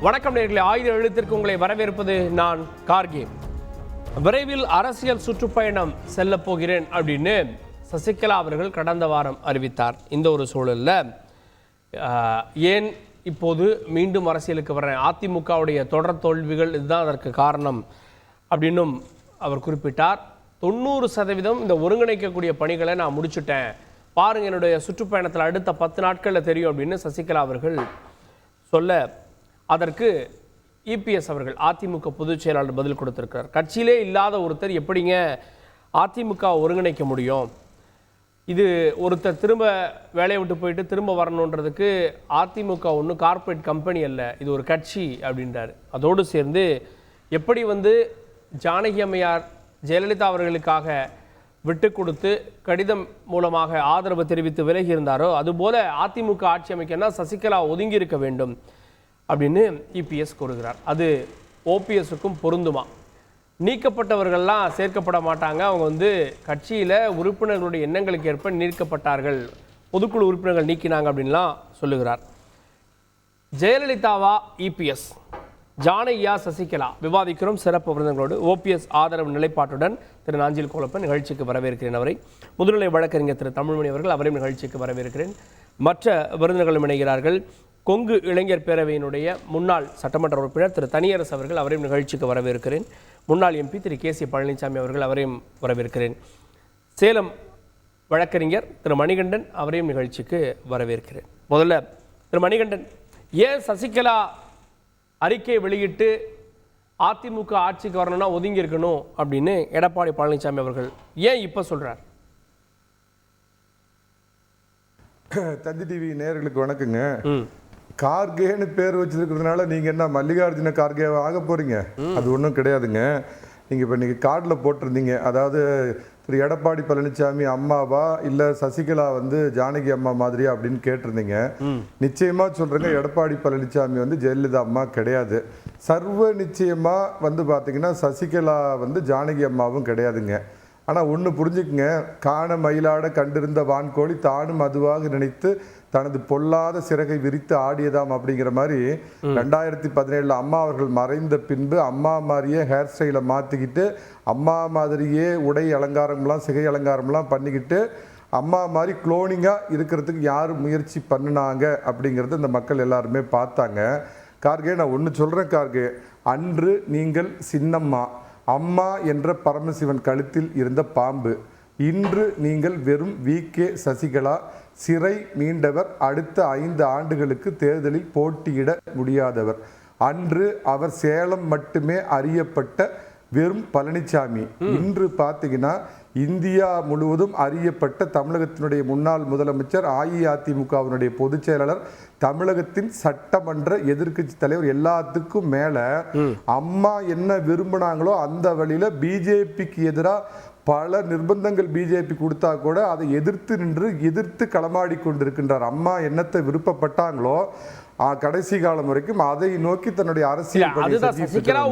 வணக்கம் நேயர்களே, ஆயுத எழுத்திற்கு உங்களை வரவேற்பது நான் கார்கே. விரைவில் அரசியல் சுற்றுப்பயணம் செல்ல போகிறேன் அப்படின்னு சசிகலா அவர்கள் கடந்த வாரம் அறிவித்தார். இந்த ஒரு சூழலில் ஏன் இப்போது மீண்டும் அரசியலுக்கு வர்றேன், அதிமுகவுடைய தொடர் தோல்விகள் இதுதான் அதற்கு காரணம் அப்படின்னும் அவர் குறிப்பிட்டார். 90% இந்த ஒருங்கிணைக்கக்கூடிய பணிகளை நான் முடிச்சுட்டேன், பாருங்க என்னுடைய சுற்றுப்பயணத்தில் அடுத்த 10 நாட்களில் தெரியும் அப்படின்னு சசிகலா அவர்கள் சொல்ல, அதற்கு இபிஎஸ் அவர்கள் அதிமுக பொதுச் செயலாளர் பதில் கொடுத்திருக்கிறார். கட்சியிலே இல்லாத ஒருத்தர் எப்படிங்க அதிமுக ஒருங்கிணைக்க முடியும்? இது ஒருத்தர் திரும்ப வேலையை விட்டு போயிட்டு திரும்ப வரணுன்றதுக்கு அதிமுக ஒன்றும் கார்ப்பரேட் கம்பெனி அல்ல, இது ஒரு கட்சி அப்படின்றார். அதோடு சேர்ந்து எப்படி ஜானகி அம்மையார் ஜெயலலிதா அவர்களுக்காக விட்டு கொடுத்து கடிதம் மூலமாக ஆதரவு தெரிவித்து விலகி இருந்தாரோ, அதுபோல அதிமுக ஆட்சி அமைக்கன்னா சசிகலா ஒதுங்கி இருக்க வேண்டும் அப்படின்னு இபிஎஸ் கூறுகிறார். அது ஓபிஎஸ்க்கும் பொருந்துமா? நீக்கப்பட்டவர்கள்லாம் சேர்க்கப்பட மாட்டாங்க, அவங்க கட்சியில் உறுப்பினர்களுடைய எண்ணங்களுக்கு ஏற்ப நீக்கப்பட்டார்கள், பொதுக்குழு உறுப்பினர்கள் நீக்கினாங்க அப்படின்லாம் சொல்லுகிறார். ஜெயலலிதாவா இபிஎஸ், ஜானகியா சசிகலா விவாதிக்கிறோம் சிறப்பு விருந்தினர்களோடு. ஓபிஎஸ் ஆதரவு நிலைப்பாட்டுடன் திரு நாஞ்சில் கோலப்பன் நிகழ்ச்சிக்கு வரவேற்கிறேன். அவரை முதுநிலை வழக்கறிஞர் திரு தமிழ்மணி அவர்கள், அவரையும் நிகழ்ச்சிக்கு வரவேற்கிறேன். மற்ற விருந்தினர்களும் இணைகிறார்கள். கொங்கு இளைஞர் பேரவையினுடைய முன்னாள் சட்டமன்ற உறுப்பினர் திரு தனியரசு அவர்கள், அவரையும் நிகழ்ச்சிக்கு வரவேற்கிறேன். முன்னாள் எம்பி திரு கேசி பழனிசாமி அவர்கள், அவரையும் வரவேற்கிறேன். சேலம் வழக்கறிஞர் திரு மணிகண்டன், அவரையும் நிகழ்ச்சிக்கு வரவேற்கிறேன். முதல்ல திரு மணிகண்டன், ஏன் சசிகலா அறிக்கை வெளியிட்டு அதிமுக ஆட்சிக்கு வரணும்னா ஒதுங்கி இருக்கணும் அப்படின்னு எடப்பாடி பழனிசாமி அவர்கள் ஏன் இப்போ சொல்றார்? தந்தி டிவி நேயர்களுக்கு வணக்கங்க. கார்கேன்னு பேர் வச்சிருக்கிறதுனால நீங்க என்ன மல்லிகார்ஜுன கார்கே ஆக போறீங்க? அது ஒன்றும் கிடையாதுங்க. நீங்க இப்போ இன்னைக்கு கார்டில் போட்டிருந்தீங்க, அதாவது திரு எடப்பாடி பழனிசாமி அம்மாவா இல்லை சசிகலா ஜானகி அம்மா மாதிரியா அப்படின்னு கேட்டிருந்தீங்க. நிச்சயமா சொல்றேங்க, எடப்பாடி பழனிசாமி ஜெயலலிதா அம்மா கிடையாது. சர்வ நிச்சயமா பார்த்தீங்கன்னா சசிகலா ஜானகி அம்மாவும் கிடையாதுங்க. ஆனால் ஒன்று புரிஞ்சுக்குங்க, காண மயிலாட கண்டிருந்த வான்கோழி தானும் அதுவாக நினைத்து தனது பொல்லாத சிறகை விரித்து ஆடியதாம் அப்படிங்கிற மாதிரி 2017 அம்மா அவர்கள் மறைந்த பின்பு அம்மா மாதிரியே ஹேர் ஸ்டைலை மாற்றிக்கிட்டு அம்மா மாதிரியே உடை அலங்காரம்லாம் சிகை அலங்காரம்லாம் பண்ணிக்கிட்டு அம்மா மாதிரி குளோனிங்காக இருக்கிறதுக்கு யார் முயற்சி பண்ணினாங்க அப்படிங்கிறது இந்த மக்கள் எல்லாருமே பார்த்தாங்க. கார்கே, நான் ஒன்று சொல்கிறேன் கார்கே, அன்று நீங்கள் சின்னம்மா, அம்மா என்ற பரமசிவன் கழுத்தில் இருந்த பாம்பு. இன்று நீங்கள் வெறும் விகே சசிகலா, சிறை மீண்டவர், அடுத்த 5 ஆண்டுகளுக்கு தேர்தலில் போட்டியிட முடியாதவர். அன்று அவர் சேலம் மட்டுமே அறியப்பட்ட வெறும் பழனிசாமி. இன்று பார்த்தீங்கன்னா இந்தியா முழுவதும் அறியப்பட்ட தமிழகத்தினுடைய முன்னாள் முதலமைச்சர், அஇஅதிமுகவினுடைய பொதுச் செயலாளர், தமிழகத்தின் சட்டமன்ற எதிர்க்கட்சி தலைவர், எல்லாத்துக்கும் மேல அம்மா என்ன விரும்பினாங்களோ அந்த வழியில பிஜேபிக்கு எதிராக பல நிர்பந்தங்கள் பிஜேபி கொடுத்தா கூட அதை எதிர்த்து களமாடி கொண்டிருக்கின்றார். அம்மா என்னத்தை விருப்பப்பட்டாங்களோ கடைசி காலம் வரைக்கும் அதை நோக்கி தன்னுடைய அரசியல்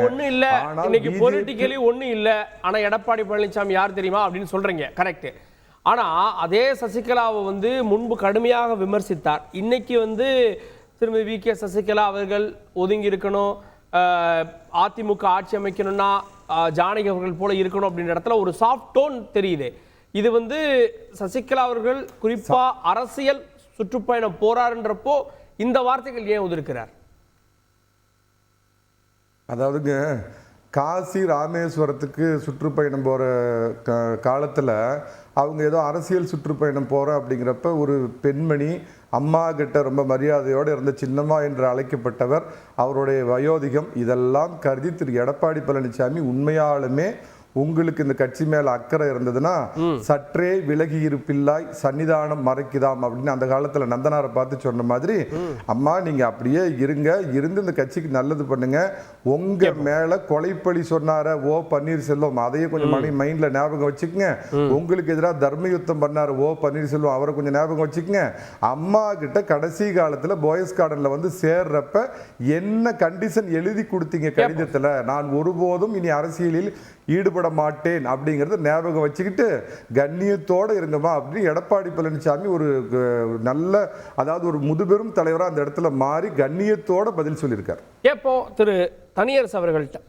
ஒண்ணு இல்ல, இன்னைக்கு பொலிட்டிக்கலி ஒண்ணு இல்ல. ஆனா எடப்பாடி பழனிசாமி யார் தெரியுமா அப்படின்னு சொல்றீங்க, கரெக்ட். ஆனா அதே சசிகலாவை முன்பு கடுமையாக விமர்சித்தார். இன்னைக்கு திருமதி விகே சசிகலா அவர்கள் ஒதுங்கி இருக்கணும், அதிமுக ஆட்சி அமைக்கணும்னா ஜானகி அவர்கள் போல இருக்கணும் அப்படின்ற இடத்துல ஒரு சாஃப்ட் டோன் தெரியுது. இது சசிகலா அவர்கள் குறிப்பா அரசியல் சுற்றுப்பயணம் போறாருன்றப்போ இந்த வார்த்தைகள் ஏன் உதிர்க்கிறார்? அதாவதுங்க, காசி ராமேஸ்வரத்துக்கு சுற்றுப்பயணம் போகிற காலத்தில் அவங்க ஏதோ அரசியல் சுற்றுப்பயணம் போகிறோம் அப்படிங்கிறப்ப ஒரு பெண்மணி அம்மா கிட்ட ரொம்ப மரியாதையோடு இருந்த சின்னம்மா என்று அழைக்கப்பட்டவர், அவருடைய வயோதிகம் இதெல்லாம் கருதி திரு எடப்பாடி பழனிசாமி உண்மையாலுமே உங்களுக்கு இந்த கட்சி மேல அக்கறை இருந்ததுன்னா சற்றே விலகி இருப்பில்லாய் சன்னிதானம் மறைக்குதாம் அப்படின்னு அந்த காலத்துல நந்தனாரை பார்த்து சொன்ன மாதிரி, அம்மா நீங்க அப்படியே இருங்க, இருந்து இந்த கட்சிக்கு நல்லது பண்ணுங்க. உங்க மேல கொலைப்பழி சொன்னார ஓ பன்னீர்செல்வம், அதையே கொஞ்சம் மைண்ட்ல ஞாபகம் வச்சுக்கோங்க. உங்களுக்கு எதிராக தர்ம யுத்தம் பண்ணாரு ஓ பன்னீர்செல்வம், அவரை கொஞ்சம் ஞாபகம் வச்சுக்கோங்க. அம்மா கிட்ட கடைசி காலத்துல பாய்ஸ் கார்டன்ல சேர்றப்ப என்ன கண்டிஷன் எழுதி கொடுத்தீங்க கடிதத்துல, நான் ஒருபோதும் இனி அரசியலில் ஈடுபட மாட்டேன் அப்படிங்கிறத ஞாபகம் வச்சுக்கிட்டு கண்ணியத்தோடு இருங்கம்மா அப்படின்னு எடப்பாடி பழனிசாமி ஒரு நல்ல, அதாவது ஒரு முதுபெரும் தலைவராக அந்த இடத்துல மாறி கண்ணியத்தோட பதில் சொல்லியிருக்கார். இப்போ திரு தனியரசு அவர்கள்ட்ட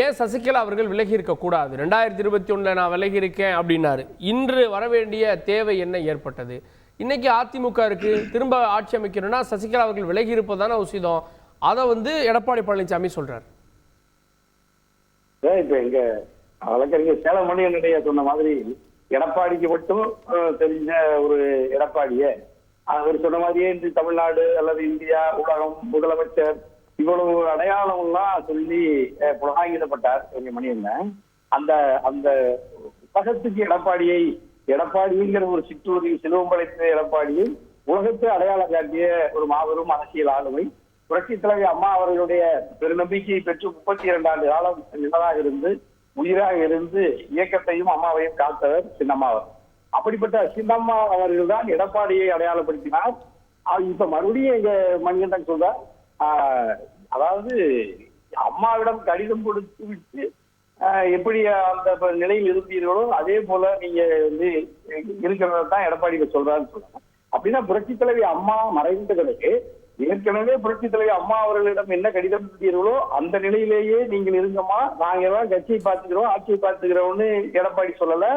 ஏன் சசிகலா அவர்கள் விலகி இருக்கக்கூடாது, 2021 நான் விலகி இருக்கேன் அப்படின்னாரு, இன்று வரவேண்டிய தேவை என்ன ஏற்பட்டது? இன்னைக்கு அதிமுக இருக்கு, திரும்ப ஆட்சி அமைக்கணும்னா சசிகலா அவர்கள் விலகி இருப்பதான உசிதம், அதை எடப்பாடி பழனிசாமி சொல்றாரு. இப்ப எங்க வழக்கறிஞர் சேலம் மணியனுடைய சொன்ன மாதிரி எடப்பாடிக்கு மட்டும் தெரிஞ்ச ஒரு எடப்பாடிய அவர் சொன்ன மாதிரியே இன்று தமிழ்நாடு அல்லது இந்தியா உலகம் முதலமைச்சர் இவ்வளவு அடையாளம்லாம் சொல்லி புலகாங்கிடப்பட்டார் எங்க மணியன். அந்த அந்த உலகத்துக்கு எடப்பாடிங்கிற ஒரு சிற்றூரில் செல்வம் படைத்த எடப்பாடியை உலகத்தை அடையாளம் காட்டிய ஒரு மாபெரும் அரசியல் ஆளுமை. புரட்சி தலைவி அம்மா அவர்களுடைய பெருநம்பிக்கையை பெற்று 32 ஆண்டு காலம் நிழலாக இருந்து உயிராக இருந்து இயக்கத்தையும் அம்மாவையும் காத்தவர் சின்னம்மாவர். அப்படிப்பட்ட சின்னம்மா அவர்கள் தான் எடப்பாடியை அடையாளப்படுத்தினார். இப்ப மறுபடியும் எங்க மணிகண்டன் சொல்றார், அதாவது அம்மாவிடம் கடிதம் கொடுத்து விட்டு எப்படி அந்த நிலையில் இருந்தீர்களோ அதே போல நீங்க இருக்கிறதான் எடப்பாடி சொல்றாருன்னு சொல்றாங்க. அப்படின்னா புரட்சி தலைவி அம்மா மறைந்த பிறகு ஏற்கனவே புரட்சி தலைவி அம்மா அவர்களிடம் என்ன கடிதம் எழுதியீர்களோ அந்த நிலையிலேயே நீங்கள் இருங்கம்மா, நாங்க எல்லாம் கட்சியை பார்த்துக்கிறோம் ஆட்சியை பார்த்துக்கிறோம்னு எடப்பாடி சொல்லல.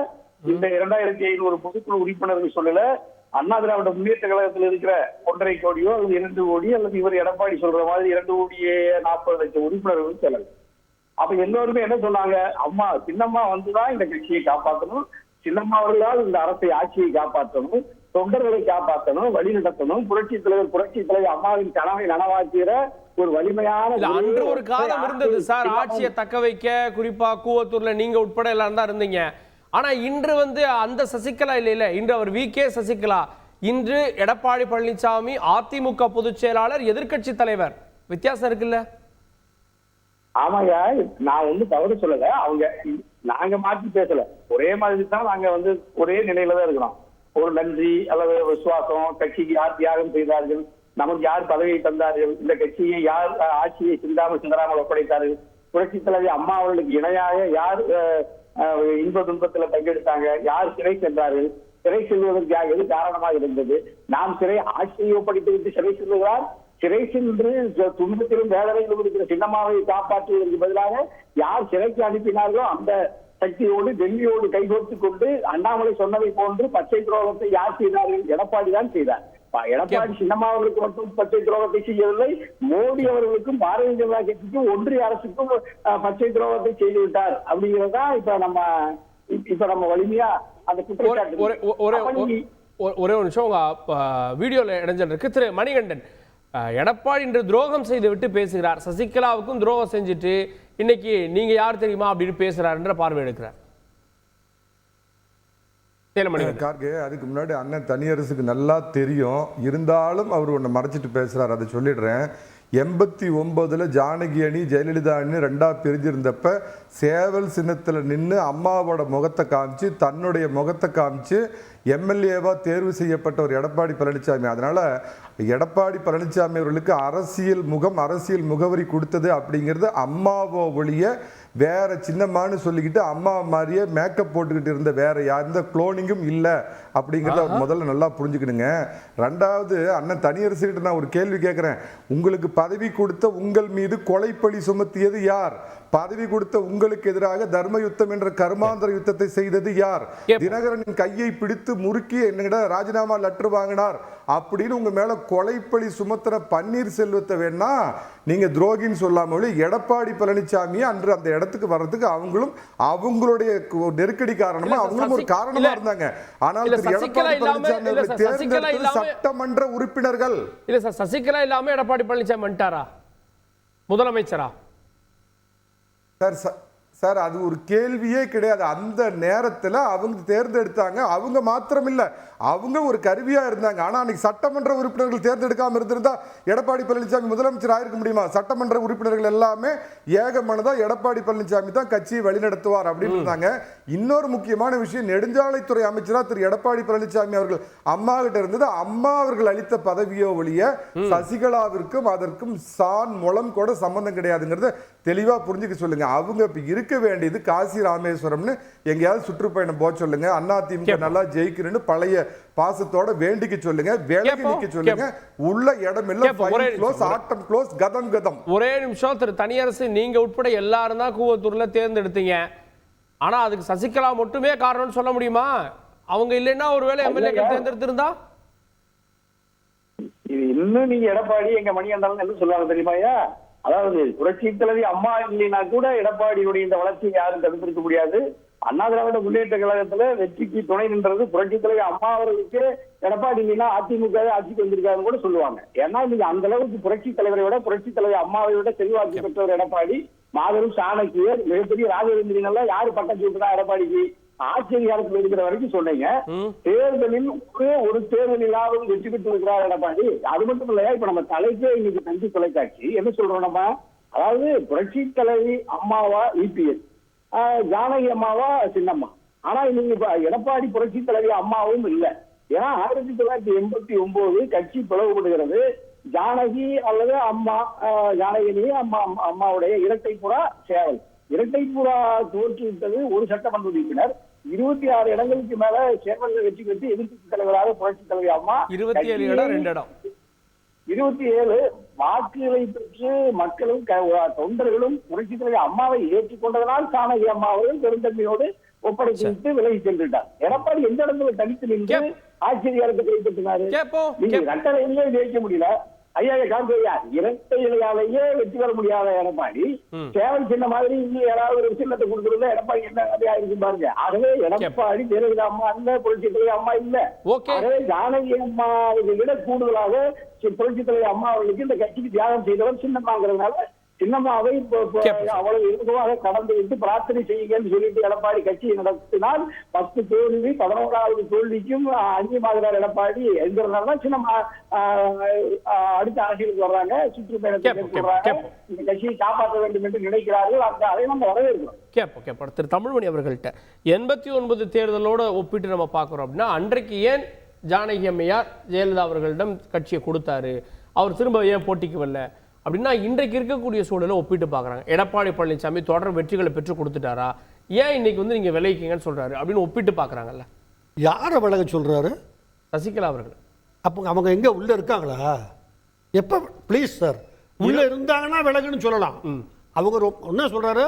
இந்த 2500 பொதுக்குழு உறுப்பினர்கள் சொல்லல. அண்ணா திராவிட முன்னேற்ற கழகத்தில் இருக்கிற 1.5 கோடியோ அல்லது 2 கோடி அல்லது இவர் எடப்பாடி சொல்ற மாதிரி 2,40,00,000 உறுப்பினர்கள் சொல்லல. அப்ப எல்லோருமே என்ன சொன்னாங்க, அம்மா சின்னம்மா வந்துதான் இந்த கட்சியை காப்பாற்றணும், சின்னம்மா அவர்களால் இந்த அரசை ஆட்சியை காப்பாற்றணும், தொண்டர்களை காப்பாற்றணும், வழி நடத்தணும், புரட்சி தலைவர் அம்மாவின் கனவை நனவாக்குகிற ஒரு வலிமையான அன்று ஒரு காலம் இருந்தது சார், ஆட்சியை தக்க வைக்க. குறிப்பா கூவத்தூர்ல நீங்க உட்பட எல்லாரும் தான் இருந்தீங்க. ஆனா இன்று அந்த சசிகலா இல்ல, இன்று அவர் வி.கே. சசிகலா, இன்று எடப்பாடி பழனிசாமி அதிமுக பொதுச் செயலாளர், எதிர்க்கட்சி தலைவர். வித்தியாசம் இருக்குல்ல? ஆமாங்க, நான் தவறு சொல்லல. நாங்க மாற்றி பேசல, ஒரே மாதிரி தான் நாங்க ஒரே நிலையில தான் இருக்கிறோம். ஒரு நன்றி அல்லது விசுவாசம், கட்சிக்கு யார் தியாகம் செய்தார்கள், நமக்கு யார் பதவியை தந்தார்கள், இந்த கட்சியை யார் ஆட்சியை சிந்தாமல் ஒப்படைத்தார்கள், புரட்சி தலைவி அம்மா அவர்களுக்கு இணையாக யார் இன்ப துன்பத்துல பங்கெடுத்தாங்க, யார் சிறை சென்றார்கள், சிறை செல்வதற்கு எது காரணமாக இருந்தது, நாம் ஆட்சியை ஒப்படைத்து விட்டு சிறை செல்லுகிறார், சிறை சென்று துன்பத்திலும் வேதனையிலும் இருக்கிற சின்னம்மாவை காப்பாற்றுவதற்கு பதிலாக யார் சிறைக்கு அனுப்பினார்களோ அந்த சக்தியோடு டெல்லியோடு கைகோர்த்து கொண்டு அண்ணாமலை சொன்னதை போன்று பச்சை துரோகத்தை யார் செய்தார்கள்? எடப்பாடி தான் செய்தார். எடப்பாடி சின்னம்மா அவர்களுக்கு மட்டும் பச்சை துரோகத்தை செய்யவில்லை, மோடி அவர்களுக்கும் பாரதிய ஜனதா கட்சிக்கும் ஒன்றிய அரசுக்கும் பச்சை துரோகத்தை செய்து விட்டார். அப்படிங்கிறதா இப்ப நம்ம வலிமையா அந்த குற்றச்சாட்டு. ஒரே ஒரு நிமிஷம், உங்க வீடியோல இடைஞ்சல் இருக்கு. திரு மணிகண்டன், எடப்பாடி இன்று துரோகம் செய்து விட்டு பேசுகிறார், சசிகலாவுக்கும் துரோகம் செஞ்சுட்டு இன்னைக்கு நீங்க யார் தெரியுமா அப்படின்னு பேசுறாருன்ற பார்வை எடுக்கிறார். கார்கே, அதுக்கு முன்னாடி அண்ணன் தனியரசுக்கு நல்லா தெரியும், இருந்தாலும் அவர் ஒன்று மறைச்சிட்டு பேசுறாரு, அதை சொல்லிடுறேன். 89 ஜானகி அணி ஜெயலலிதா அணி 2ஆ பிரிஞ்சிருந்தப்ப சேவல் சின்னத்தில் நின்று அம்மாவோட முகத்தை காமிச்சு, தன்னுடைய முகத்தை காமிச்சு எம்எல்ஏவா தேர்வு செய்யப்பட்ட ஒரு எடப்பாடி பழனிசாமி. அதனால எடப்பாடி பழனிசாமி அவர்களுக்கு அரசியல் முகம், அரசியல் முகவரி கொடுத்தது அப்படிங்கிறது அம்மாவோ ஒழிய வேற சின்னம்மான்னு சொல்லிக்கிட்டு அம்மா மாதிரியே மேக்கப் போட்டுக்கிட்டு இருந்த வேற எந்த குளோனிங்கும் இல்லை அப்படிங்கிறத அவர் முதல்ல நல்லா புரிஞ்சுக்கணுங்க. ரெண்டாவது, அண்ணன் தனியரசுகிட்ட நான் ஒரு கேள்வி கேட்குறேன். உங்களுக்கு பதவி கொடுத்த உங்கள் மீது கொலைப்பழி சுமத்தியது யார்? பதவி கொடுத்த உங்களுக்கு எதிராக தர்ம யுத்தம் என்ற கர்மாந்தர யுத்தத்தை செய்தது யார்? தினகரனின் கையை பிடித்து முறுக்கி என்னிட ராஜினாமா லெட்டர் வாங்கினார் அப்படின்னு உங்க மேல கொலைப்பழி சுமத்தின பன்னீர்செல்வத்தை வேணா நீங்க துரோகின்னு சொல்லாம எடப்பாடி பழனிசாமி அன்று அந்த இடத்துக்கு வர்றதுக்கு அவங்களுடைய நெருக்கடி காரணமா அவங்களும் ஒரு காரணமா இருந்தாங்க. ஆனால் எடப்பாடி பழனிசாமி தேர்ந்தெடுத்த சட்டமன்ற உறுப்பினர்கள் இல்ல சார், சசிகலா இல்லாம எடப்பாடி பழனிசாமி வந்துட்டாரா முதலமைச்சரா? சார், அது ஒரு கேள்வியே கிடையாது. அந்த நேரத்தில் அவங்க தேர்ந்தெடுத்தாங்க. அவங்க மாத்திரம் இல்லை, அவங்க ஒரு கருவியா இருந்தாங்க. ஆனா அன்னைக்கு சட்டமன்ற உறுப்பினர்கள் தேர்ந்தெடுக்காம இருந்திருந்தா எடப்பாடி பழனிசாமி முதலமைச்சர் ஆயிருக்க முடியுமா? சட்டமன்ற உறுப்பினர்கள் எல்லாமே ஏகமனதா எடப்பாடி பழனிசாமி தான் கட்சியை வழிநடத்துவார் அப்படின்னு இருந்தாங்க. இன்னொரு முக்கியமான விஷயம், நெடுஞ்சாலைத்துறை அமைச்சரா திரு எடப்பாடி பழனிசாமி அவர்கள் அம்மா கிட்ட இருந்தது. அம்மா அவர்கள் அளித்த பதவியோ ஒழிய சசிகலாவிற்கும் அதற்கும் சான் முளம் கூட சம்பந்தம் கிடையாதுங்கிறது தெளிவா புரிஞ்சுக்க சொல்லுங்க. அவங்க இப்ப இருக்க வேண்டியது காசி ராமேஸ்வரம்னு எங்கேயாவது சுற்றுப்பயணம் போக சொல்லுங்க. அதிமுக நல்லா ஜெயிக்கணும்னு பழைய பாசத்தோட வேண்டிக்க சொல்லுங்க, விலகி நிக்க சொல்லுங்க. உள்ள இடம் இல்ல, ஆட்டம் க்ளோஸ், கதம் கதம். ஒரே நிமிஷம் திரு தனியரசு, நீங்க உட்பட எல்லாரும் தான் கூவத்தூர்ல தேர்ந்தெடுத்தீங்க. ஆனா அதுக்கு சசிகலா மட்டுமே காரணம்னு சொல்ல முடியுமா? அவங்க இல்லைன்னா ஒருவேளை எம்எல்ஏக்கள் தேர்ந்தெடுத்திருந்தா? இது இன்னும் நீங்க எடப்பாடி எங்க மணிகண்டன் என்ன சொல்லுவாங்க தெரியுமாயா? அதாவது புரட்சி தலைவி அம்மா இல்லைன்னா கூட எடப்பாடியுடைய இந்த வளர்ச்சியை யாரும் தடுத்திருக்க முடியாது. அண்ணா திராவிட முன்னேற்ற கழகத்துல வெற்றிக்கு துணை நின்றது புரட்சி தலைவி அம்மா அவர்களுக்கு. எடப்பாடி இல்லைன்னா அதிமுக ஆட்சிக்கு வந்திருக்காருன்னு கூட சொல்லுவாங்க. ஏன்னா நீங்க அந்த அளவுக்கு புரட்சி தலைவரை விட, புரட்சி தலைவி அம்மாவை விட செல்வாக்கு பெற்றவர் எடப்பாடி. மாபெரும் சாணக்கியர், மிகப்பெரிய ராஜவேந்திரன் எல்லாம் யாரு பட்டம் சூட்டுதான் எடப்பாடிக்கு? ஆச்சரியத்தில் இருக்கிற வரைக்கும் சொன்னீங்க. தேர்தலில் ஒரு தேர்தலிலாவது வெற்றி பெற்று இருக்கிறார் எடப்பாடி. அது மட்டும் இல்லையா, இப்ப நம்ம தலைக்கே இன்னைக்கு தந்தி தொலைக்காட்சி என்ன சொல்றோம் நம்ம, அதாவது புரட்சி தலைவி அம்மாவா இபிஎஸ், ஜானகி அம்மாவா சின்னம்மா. ஆனா இன்னைக்கு இப்ப எடப்பாடி புரட்சி தலைவி அம்மாவும் இல்லை. ஏன்னா 1989 கட்சி பிளவுபடுகிறது. ஜானகி அல்லது அம்மா, ஜானகினி அம்மாவுடைய இரட்டை புறா சேவல். இரட்டை புறா தோற்றுவிட்டது ஒரு சட்டமன்ற உறுப்பினர். 26 இடங்களுக்கு மேல சேவல்கள் வெற்றி பெற்று எதிர்கட்சி தலைவராக புரட்சி தலைவி அம்மா 27 இடம் 2 இடம் 27 வாக்குகளை பெற்று மக்களும் தொண்டர்களும் புரட்சி தலைவி அம்மாவை ஏற்றுக்கொண்டதனால் ஜானகி அம்மா அவர்கள் பெருந்தன்மையோடு ஒப்படைத்து விட்டு விலகி சென்றுட்டார். எடப்பாடி எந்த இடத்துல தனித்து நின்று ஆச்சரியத்தை கைப்பற்றினாரு? நீங்க கட்டளையிலே ஜெயிக்க முடியல. ஐயா காந்தையா, இரட்டை இலையாலேயே வெற்றி பெற முடியாத எடப்பாடி சேவல் சின்ன மாதிரி இன்னும் ஏதாவது ஒரு சின்னத்தை கொடுத்துருந்தா எடப்பாடி என்ன கதையா இருக்கு பாருங்க. ஆகவே எடப்பாடி ஜெயலலிதா அம்மா இல்ல, புரட்சி தலைவி அம்மா இல்ல. ஆகவே ஜானகி அம்மாவுக்கு விட கூடுதலாக புரட்சி தலைவி அம்மா அவர்களுக்கு இந்த கட்சிக்கு தியாகம் செய்தவர் சின்னம்மாங்கிறதுனால சின்னம்மாவை அவ்வளவு இலகுவாக கடந்து விட்டு பிரார்த்தனை செய்யுங்கன்னு சொல்லிட்டு எடப்பாடி கட்சியை நடத்தினால் 10 தோல்வி 11வது தோல்விக்கும் அந்நியமாகிறார் எடப்பாடி என்கிறதுனால சின்னம்மா அடுத்த அரசியலுக்கு வர்றாங்க, சுற்றுப்பயணத்தை மேற்கொள்றாங்க. இந்த கட்சியை காப்பாற்ற வேண்டும் என்று நினைக்கிறார்கள். அதை நம்ம வரவேற்கிறோம். கேட்போம். திரு தமிழ்மணி அவர்கள்ட்ட 89 தேர்தலோட ஒப்பிட்டு நம்ம பார்க்குறோம் அப்படின்னா, அன்றைக்கு ஏன் ஜானகி அம்மையார் ஜெயலலிதா அவர்களிடம் கட்சியை கொடுத்தாரு, அவர் திரும்ப ஏன் போட்டிக்கு வரல அப்படின்னா, இன்றைக்கு இருக்கக்கூடிய சூழலை ஒப்பிட்டு பார்க்குறாங்க. எடப்பாடி பழனிசாமி தொடர் வெற்றிகளை பெற்று கொடுத்துட்டாரா, ஏன் இன்னைக்கு வந்து நீங்கள் விளைவிக்கீங்கன்னு சொல்கிறாரு அப்படின்னு ஒப்பிட்டு பார்க்குறாங்கல்ல. யாரை விலக சொல்கிறாரு? சசிகலா அவர்கள். அப்போ அவங்க எங்கே உள்ளே இருக்காங்களா? எப்போ ப்ளீஸ் சார், உள்ளே இருந்தாங்கன்னா விலகுன்னு சொல்லலாம். அவங்க என்ன சொல்கிறாரு,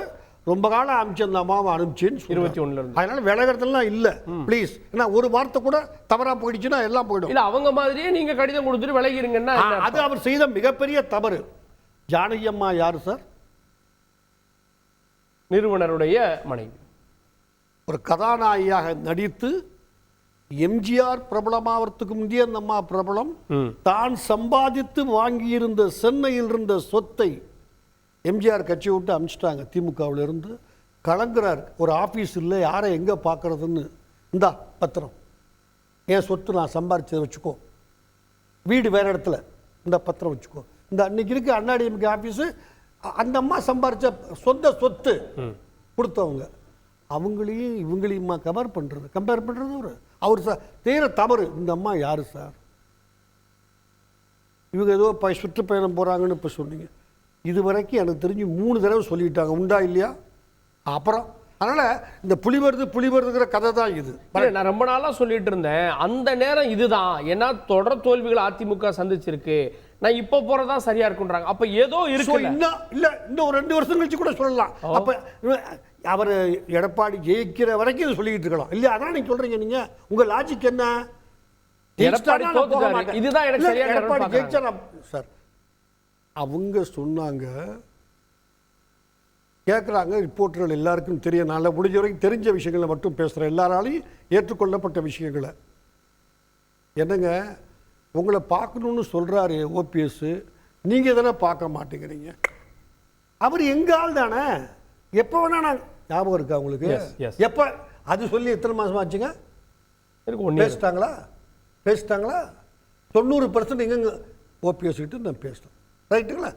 ரொம்ப காலம் அனுப்பிச்சு அந்த அம்மாவை அனுப்பிச்சின்னு 21 அதனால விலகிறதுலாம் இல்லை ப்ளீஸ். ஏன்னா ஒரு வார்த்தை கூட தவறாக போயிடுச்சுன்னா எல்லாம் போயிடும். இல்லை, அவங்க மாதிரியே நீங்கள் கடிதம் கொடுத்துட்டு விலகிருங்கன்னா அது அவர் செய்த மிகப்பெரிய தவறு. ஜானகி அம்மா யாரு சார்? நிறுவனருடைய மனைவி. ஒரு கதாநாயகியாக நடித்து எம்ஜிஆர் பிரபலமாவதுக்கு முந்தைய அந்த அம்மா பிரபலம். தான் சம்பாதித்து வாங்கியிருந்த சென்னையில் இருந்த சொத்தை எம்ஜிஆர் கட்சியை விட்டு அனுப்பிச்சிட்டாங்க. திமுகவில் இருந்து கலங்குறார். ஒரு ஆஃபீஸ் இல்லை, யாரை எங்கே பார்க்கறதுன்னு. இந்தா பத்திரம், என் சொத்து நான் சம்பாதிச்சதை வச்சுக்கோ, வீடு வேறு இடத்துல, இந்த பத்திரம் வச்சுக்கோ. இந்த அன்னைக்கு இருக்கு அண்ணாடிஎம்கே ஆஃபீஸு, அந்த அம்மா சம்பாரிச்ச சொந்த சொத்து கொடுத்தவங்க. அவங்களையும் இவங்களையுமா கம்பேர் பண்ணுறது அவர் தேர தவறு. இந்த அம்மா யாரு சார்? இவங்க ஏதோ சுற்றுப்பயணம் போகிறாங்கன்னு இப்போ சொன்னீங்க. இது வரைக்கும் எனக்கு தெரிஞ்சு 3 தடவை சொல்லிட்டாங்க, உண்டா இல்லையா? அப்புறம் அதனால் இந்த புலிவருதுங்கிற கதை தான் இது. நான் ரொம்ப நாளாக சொல்லிட்டு இருந்தேன், அந்த நேரம் இதுதான். ஏன்னா தொடர் தோல்விகள் அதிமுக சந்திச்சிருக்கு, நான் இப்போ போறதா சரியா இருக்குன்றாங்க. அப்ப ஏதோ இருக்கு. இன்னும் ஒரு 2 வருஷம் கழிச்சு கூட சொல்லலாம். அப்ப அவர் எடப்பாடி ஜெயிக்கிற வரைக்கும் இது சொல்லிட்டு இருக்கலாம் இல்லையா? அதான் நீங்க சொல்றீங்க. நீங்க உங்க லாஜிக் என்ன? இதுதான் எனக்கு சரியா. எடப்பாடி ஜெயிச்சா சார் அவங்க சொன்னாங்க, கேட்குறாங்க ரிப்போர்ட்டர்கள் எல்லாருக்கும் தெரியும். நல்லா முடிஞ்ச வரைக்கும் தெரிஞ்ச விஷயங்களை மட்டும் பேசுகிறேன், எல்லாராலையும் ஏற்றுக்கொள்ளப்பட்ட விஷயங்களை. என்னங்க, உங்களை பார்க்கணுன்னு சொல்கிறாரு ஓபிஎஸ், நீங்கள் எதனா பார்க்க மாட்டேங்கிறீங்க. அவர் எங்கால் தானே, எப்போ வேணா நான் ஞாபகம் இருக்கா உங்களுக்கு? எப்போ அது சொல்லி எத்தனை மாதம் ஆச்சுங்க? பேசிட்டாங்களா 90% எங்க ஓபிஎஸ் கிட்ட நான் பேசுகிறேன், ரைட்டுங்களா?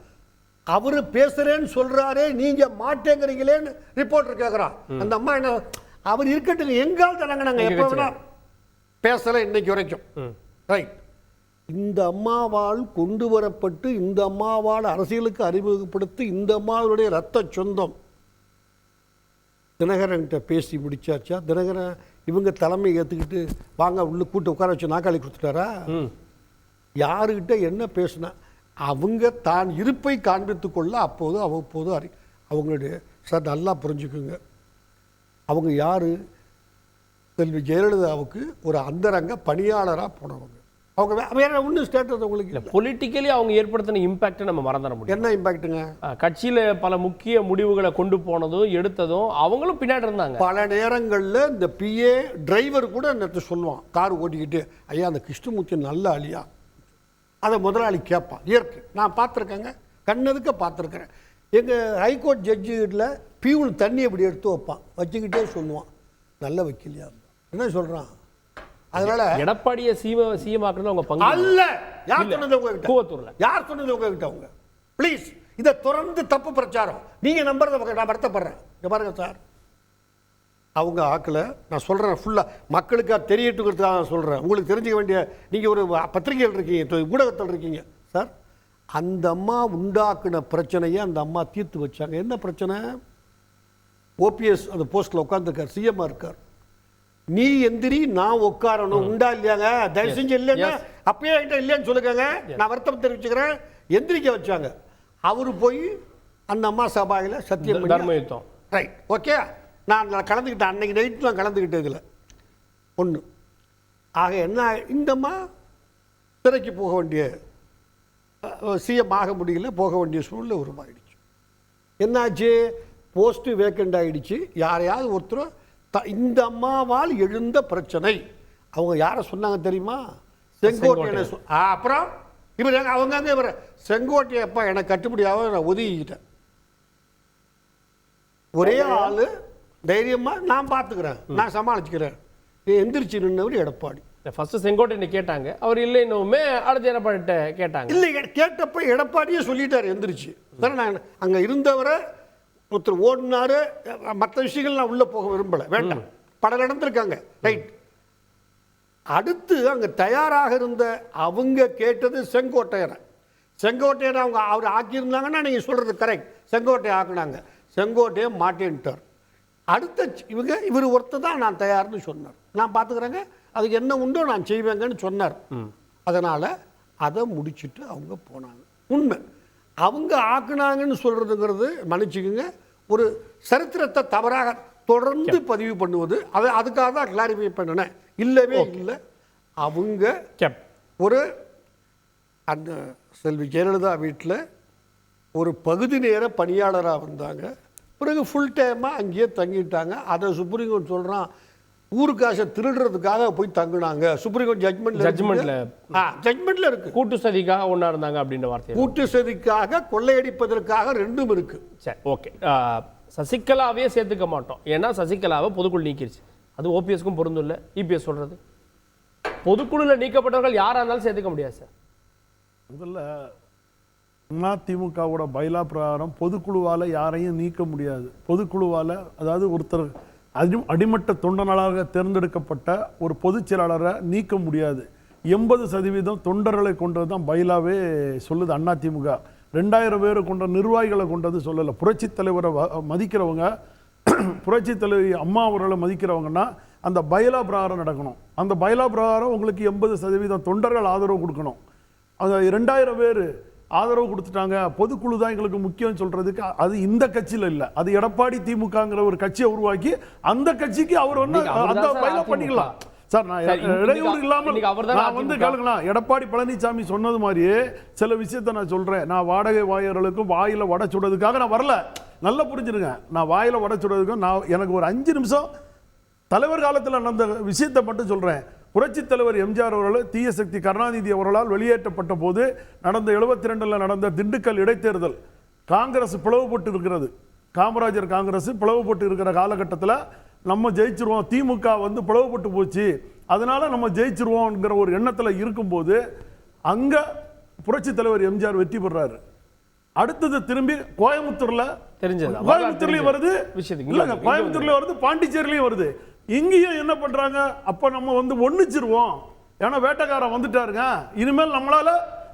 அவரு பேசுறேன்னு சொல்றாரே, நீங்க மாட்டேங்கிறீங்களேன்னு ரிப்போர்ட்டர் கேட்குறான். அந்த அம்மா என்ன, அவர் இருக்கட்டும், எங்கால் தானங்க, நாங்கள் எப்போ வேணா பேசல இன்னைக்கு வரைக்கும், ரைட்? இந்த அம்மாவால் கொண்டு வரப்பட்டு இந்த அம்மாவால் அரசியலுக்கு அறிமுகப்படுத்தி இந்த அம்மாவுடைய ரத்த சொந்தம் தினகரன்கிட்ட பேசி முடிச்சாச்சா? தினகரன் இவங்க தலைமை ஏற்றுக்கிட்டு வாங்க உள்ள கூட்டு உட்கார வச்சு நாக்காளி கொடுத்துட்டாரா? யாருக்கிட்ட என்ன பேசுனா அவங்க தான் இருப்பை காண்பித்து கொள்ள அப்போது அவ்வப்போது அவங்களுடைய சார் நல்லா புரிஞ்சுக்குங்க, அவங்க யார்? செல்வி ஜெயலலிதாவுக்கு ஒரு அந்தரங்க பணியாளராக போனவங்க. அவங்க வேற ஒன்றும் ஸ்டேட்டஸ் உங்களுக்கு இல்லை. பொலிட்டிக்கலி அவங்க ஏற்படுத்தின இம்பேக்டை நம்ம மறந்துட முடியும். என்ன இம்பேக்ட்டுங்க? கட்சியில் பல முக்கிய முடிவுகளை கொண்டு போனதும் எடுத்ததும் அவங்களும் பின்னாடி இருந்தாங்க. பல நேரங்களில் இந்த பிஏ டிரைவர் கூட நேற்று சொல்லுவான், கார் ஓட்டிக்கிட்டு, ஐயா அந்த கிருஷ்ணமூர்த்தி நல்ல ஆளியா, அதை முதலாளி கேட்பான். இயற்கை நான் பார்த்துருக்கேங்க, கண்ணதுக்க பார்த்துருக்கிறேன். எங்கள் ஹைகோர்ட் ஜட்ஜில் பியூல் தண்ணி அப்படி எடுத்து வைப்பான், வச்சுக்கிட்டே சொல்லுவான் நல்ல வக்கீலியா. என்ன சொல்கிறான்? அதனால எடப்பாடியை சிஎம் ஆக்குறது அவங்க பங்கு அல்ல. யார் சொன்னது உங்ககிட்ட? கூவத்தூர்ல யார் சொன்னது உங்ககிட்ட? அவங்க ப்ளீஸ் இதை தொடர்ந்து தப்பு பிரச்சாரம் நீங்கள் நம்புறத நான் வருத்தப்படுறேன். இங்க பாருங்க சார், அவங்க ஆக்கலை நான் சொல்கிறேன் ஃபுல்லாக மக்களுக்காக தெரியட்டுங்கிறதுக்காக நான் சொல்கிறேன். உங்களுக்கு தெரிஞ்சுக்க வேண்டிய, நீங்கள் ஒரு பத்திரிகையில் இருக்கீங்க, ஊடகத்தில் இருக்கீங்க சார். அந்த அம்மா உண்டாக்குன பிரச்சனையை அந்த அம்மா தீர்த்து வச்சாங்க. என்ன பிரச்சனை? ஓபிஎஸ் அந்த போஸ்ட்டில் உட்காந்துருக்கார், சிஎம்மாக இருக்கார். நீ எந்திரி நான் உட்காரணும், உண்டா இல்லையாங்க? தயவு செஞ்சு இல்லைன்னா அப்பயே என்கிட்ட இல்லைன்னு சொல்லுங்க, நான் வருத்தம் தெரிவிச்சுக்கிறேன். எந்திரிக்க வச்சாங்க. அவரு போய் அந்த அம்மா சபாயில் சத்தியம் தர்மயுத்தம். ரைட், ஓகே, நான் கலந்துக்கிட்டேன். அன்னைக்கு நைட்டு நான் கலந்துக்கிட்டேன் இதில் ஒன்று. ஆக என்ன, இந்த அம்மா சிறைக்கு போக வேண்டிய, சிஎம் ஆக முடியல, போக வேண்டிய சூழ்நிலை உருவாயிடுச்சு. என்னாச்சு? போஸ்ட்டு வேக்கண்ட் ஆகிடுச்சு. யாரையாவது ஒருத்தர் இந்த அம்மாவால் எழுந்த பிரச்சனை. அவங்க யாரை சொன்னாங்க தெரியுமா? செங்கோட்டையனை. அப்புறம் இவர் அவங்க இவர் செங்கோட்டையப்பா எனக்கு கட்டுப்படியாக நான் ஒதுக்கிட்டேன். ஒரே ஆள் தைரியமாக நான் பார்த்துக்கிறேன், நான் சமாளிச்சுக்கிறேன். எந்திரிச்சு நின்றவர் எடப்பாடி. ஃபர்ஸ்ட் செங்கோட்டையனை கேட்டாங்க, அவர் இல்லை, இன்னுமே அடுத்த எடப்பாடிட்ட கேட்டாங்க. இல்லை, கேட்டப்ப எடப்பாடியே சொல்லிட்டார் எந்திரிச்சு. சார் நான் அங்கே இருந்தவரை ஒருத்தர் ஓடினாரு, மற்ற விஷயங்கள் நான் உள்ளே போக விரும்பலை, வேண்டாம், படம் நடந்திருக்காங்க, ரைட். அடுத்து அங்கே தயாராக இருந்த அவங்க கேட்டது செங்கோட்டையரை. செங்கோட்டையரை அவங்க அவர் ஆக்கியிருந்தாங்கன்னா நீங்கள் சொல்கிறது கரெக்ட், செங்கோட்டையை ஆக்குனாங்க. செங்கோட்டையை மாட்டேன்ட்டார். அடுத்த இவர் ஒருத்தர் தான் நான் தயார்னு சொன்னார். நான் பார்த்துக்கிறேங்க, அதுக்கு என்ன உண்டோ நான் செய்வேங்கன்னு சொன்னார். அதனால் அதை முடிச்சுட்டு அவங்க போனாங்க. உண்மை அவங்க ஆக்குனாங்கன்னு சொல்கிறதுங்கிறது மன்னிச்சுக்குங்க, ஒரு சரித்திரத்தை தவறாக தொடர்ந்து பதிவு பண்ணுவது. அதுக்காக தான் கிளாரிஃபை பண்ணினேன். இல்லவே இல்லை. அவங்க ஒரு அந்த செல்வி ஜெயலலிதா வீட்டில் ஒரு பகுதி நேர பணியாளராக வந்தாங்க. பிறகு ஃபுல் டைமாக அங்கேயே தங்கிட்டாங்க. அதை சுப்ரீம் கோர்ட் சொல்கிறான் ஊருக்காசை திருடுறதுக்காக போய் தங்கினாங்க. சுப்ரீம் கோர்ட் ஜட்மெண்ட்ல இருக்கு. கூட்டு சதிக்காக ஒன்றா இருந்தாங்க அப்படின்ற வார்த்தை. கூட்டு சதிக்காக, கொள்ளையடிப்பதற்காக ரெண்டும் இருக்கு. சரி, ஓகே. சசிகலாவே சேர்த்துக்க மாட்டோம், ஏன்னா சசிகலாவை பொதுக்குழு நீக்கிடுச்சு. அது ஓபிஎஸ்க்கும் பொருந்தும் இல்லை. இபிஎஸ் சொல்றது பொதுக்குழுவில் நீக்கப்பட்டவர்கள் யாராக இருந்தாலும் சேர்த்துக்க முடியாது சார். முதல்ல அதிமுகவோட பைலா பிரகாரம் பொதுக்குழுவால் யாரையும் நீக்க முடியாது. பொதுக்குழுவால், அதாவது ஒருத்தர் அடிமட்ட தொண்டர்களாக தேர்ந்தெடுக்கப்பட்ட ஒரு பொதுச் செயலாளரை நீக்க முடியாது. 80% தொண்டர்களை கொண்டது தான் பைலாவே சொல்லுது. அதிமுக 2000 பேரை கொண்ட நிர்வாகிகளை கொண்டது சொல்லலை. புரட்சி தலைவரை மதிக்கிறவங்க, புரட்சி தலைவி அம்மா அவர்களை மதிக்கிறவங்கன்னா அந்த பைலா பிரகாரம் நடக்கணும். அந்த பைலா பிரகாரம் உங்களுக்கு 80% தொண்டர்கள் ஆதரவு கொடுக்கணும். அந்த 2000 பேர் ஆதரவு கொடுத்துட்டாங்க, பொதுக்குழு தான் எங்களுக்கு முக்கியம் சொல்றதுக்கு அது இந்த கட்சியில் இல்லை. அது எடப்பாடி திமுகங்கிற ஒரு கட்சியை உருவாக்கி அந்த கட்சிக்கு அவர் வந்து அந்த பைலா பண்ணிக்கலாம் சார். நான் இடையூறு இல்லாமல் நான் வந்து கேளுங்களா, எடப்பாடி பழனிசாமி சொன்னது மாதிரியே சில விஷயத்த நான் சொல்றேன். நான் வாடகை வாயர்களுக்கும் வாயில வடை சுடுறதுக்காக நான் வரல, நல்லா புரிஞ்சிருங்க. நான் வாயில வடை சுடுறதுக்கும் நான் எனக்கு ஒரு 5 நிமிஷம் தலைவர் காலத்தில் நடந்த விஷயத்தை மட்டும் சொல்றேன். புரட்சி தலைவர் எம்ஜிஆர் அவர்கள் தீய சக்தி கருணாநிதி அவர்களால் வெளியேற்றப்பட்ட போது நடந்த 72 நடந்த திண்டுக்கல் இடைத்தேர்தல், காங்கிரஸ் பிளவுபட்டு இருக்கிறது. காமராஜர் காங்கிரஸ் பிளவுபட்டு இருக்கிற காலகட்டத்தில் நம்ம ஜெயிச்சிருவோம், திமுக வந்து பிளவுபட்டு போச்சு, அதனால நம்ம ஜெயிச்சிருவோம்ங்கிற ஒரு எண்ணத்தில் இருக்கும்போது அங்க புரட்சி தலைவர் எம்ஜிஆர் வெற்றி பெறாரு. அடுத்தது திரும்பி கோயம்புத்தூர்லயும் வருது, இல்லங்க கோயம்புத்தூர்லயும் வருது, பாண்டிச்சேரியிலையும் வருது. இங்கேயும் என்ன பண்றாங்க, அப்ப நம்ம வந்து ஒன்னிச்சிருவோம், ஏன்னா வேட்டைக்காரன் வந்துட்டாருங்க, இனிமேல் நம்மளால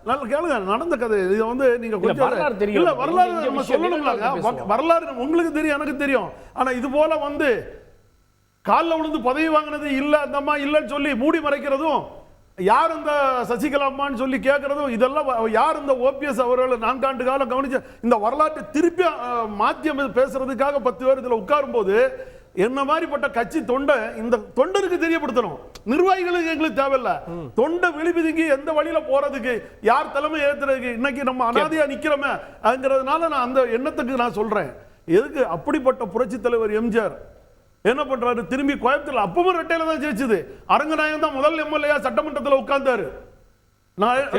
நல்ல கேளுங்க நடந்த கதை இது வந்து நீங்க கொஞ்சம் இல்ல வரலாறு நம்ம சொல்லணும்லாங்க. வரலாறு உங்களுக்கு தெரியும் எனக்கு தெரியும். ஆனா இது போல வந்து காலில் விழுந்து பதவி வாங்கினது இல்ல அந்த அம்மா இல்லைன்னு சொல்லி மூடி மறைக்கிறதும், யார் இந்த சசிகலா அம்மான்னு சொல்லி கேட்கறதும், இதெல்லாம் யார் இந்த ஓபிஎஸ் அவர்கள் 4 ஆண்டு காலம் கவனிச்ச இந்த வரலாற்றை திருப்பி மாற்றி பேசுறதுக்காக 10 பேர் இதுல உட்காரும் போது என்ன மாதிரிப்பட்ட கட்சி தொண்டை இந்த தொண்டருக்கு தெரியப்படுத்தணும். நிர்வாகிகளுக்கு எங்களுக்கு தேவையில்ல. தொண்டை விழிப்புதுங்கி எந்த வழியில போறதுக்கு யார் தலைமை ஏத்துறதுக்கு இன்னைக்கு நம்ம அனாதையா நிக்கிறோமே அதுங்கிறதுனால நான் அந்த எண்ணத்துக்கு நான் சொல்றேன். எதுக்கு அப்படிப்பட்ட புரட்சி தலைவர் எம்ஜிஆர் என்ன பண்றாரு, திரும்பி கோயம்புத்தூர்ல அப்பவும் ரெட்டையில தான் ஜெயிச்சது. அரங்கநாயகம் தான் முதல் எம்எல்ஏ சட்டமன்றத்தில் உட்கார்ந்தாரு.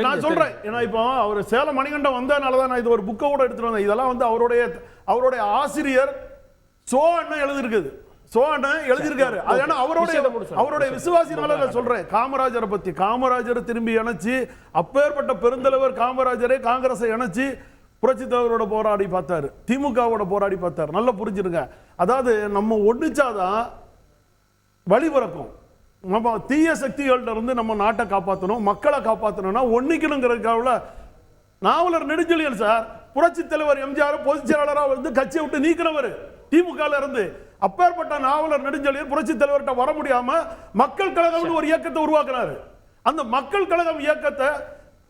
நான் சொல்றேன், ஏன்னா இப்போ அவர் சேலம் மணிகண்டம் வந்ததுனாலதான் நான் இது ஒரு புக்கை கூட எடுத்துட்டு வந்தேன். இதெல்லாம் வந்து அவருடைய ஆசிரியர் சோ அண்ணன் எழுதிருக்குது. சோ அண்ணன் எழுதியிருக்காரு. அது ஏன்னா அவருடைய விசுவாசினால நான் சொல்றேன். காமராஜரை பத்தி, காமராஜரை திரும்பி இணைச்சு அப்பேற்பட்ட பெருந்தலைவர் காமராஜரே காங்கிரஸை இணைச்சு புரட்சி தலைவரோட போராடி பார்த்தாரு, திமுகவோட போராடி பார்த்தாரு. நல்லா புரிஞ்சிருங்க. அதாவது நம்ம ஒன்றிச்சாதான் வழி பிறக்கும். நம்ம தீய சக்திகள்ட்ட இருந்து நம்ம நாட்டை காப்பாற்றணும், மக்களை காப்பாற்றணும்னா ஒன்னிக்கணுங்கிறதுக்காக நாவலர் நெடுஞ்செழியன் சார் புரட்சி தலைவர் எம்ஜிஆர் பொதுச் செயலாளராக வந்து கட்சியை விட்டு நீக்கினவர் திமுக இருந்து. அப்பேற்பட்ட நாவலர் நெடுஞ்செழியன் புரட்சி தலைவர்கிட்ட வர முடியாம மக்கள் கழகம் ஒரு இயக்கத்தை உருவாக்குறாரு. அந்த மக்கள் கழகம் இயக்கத்தை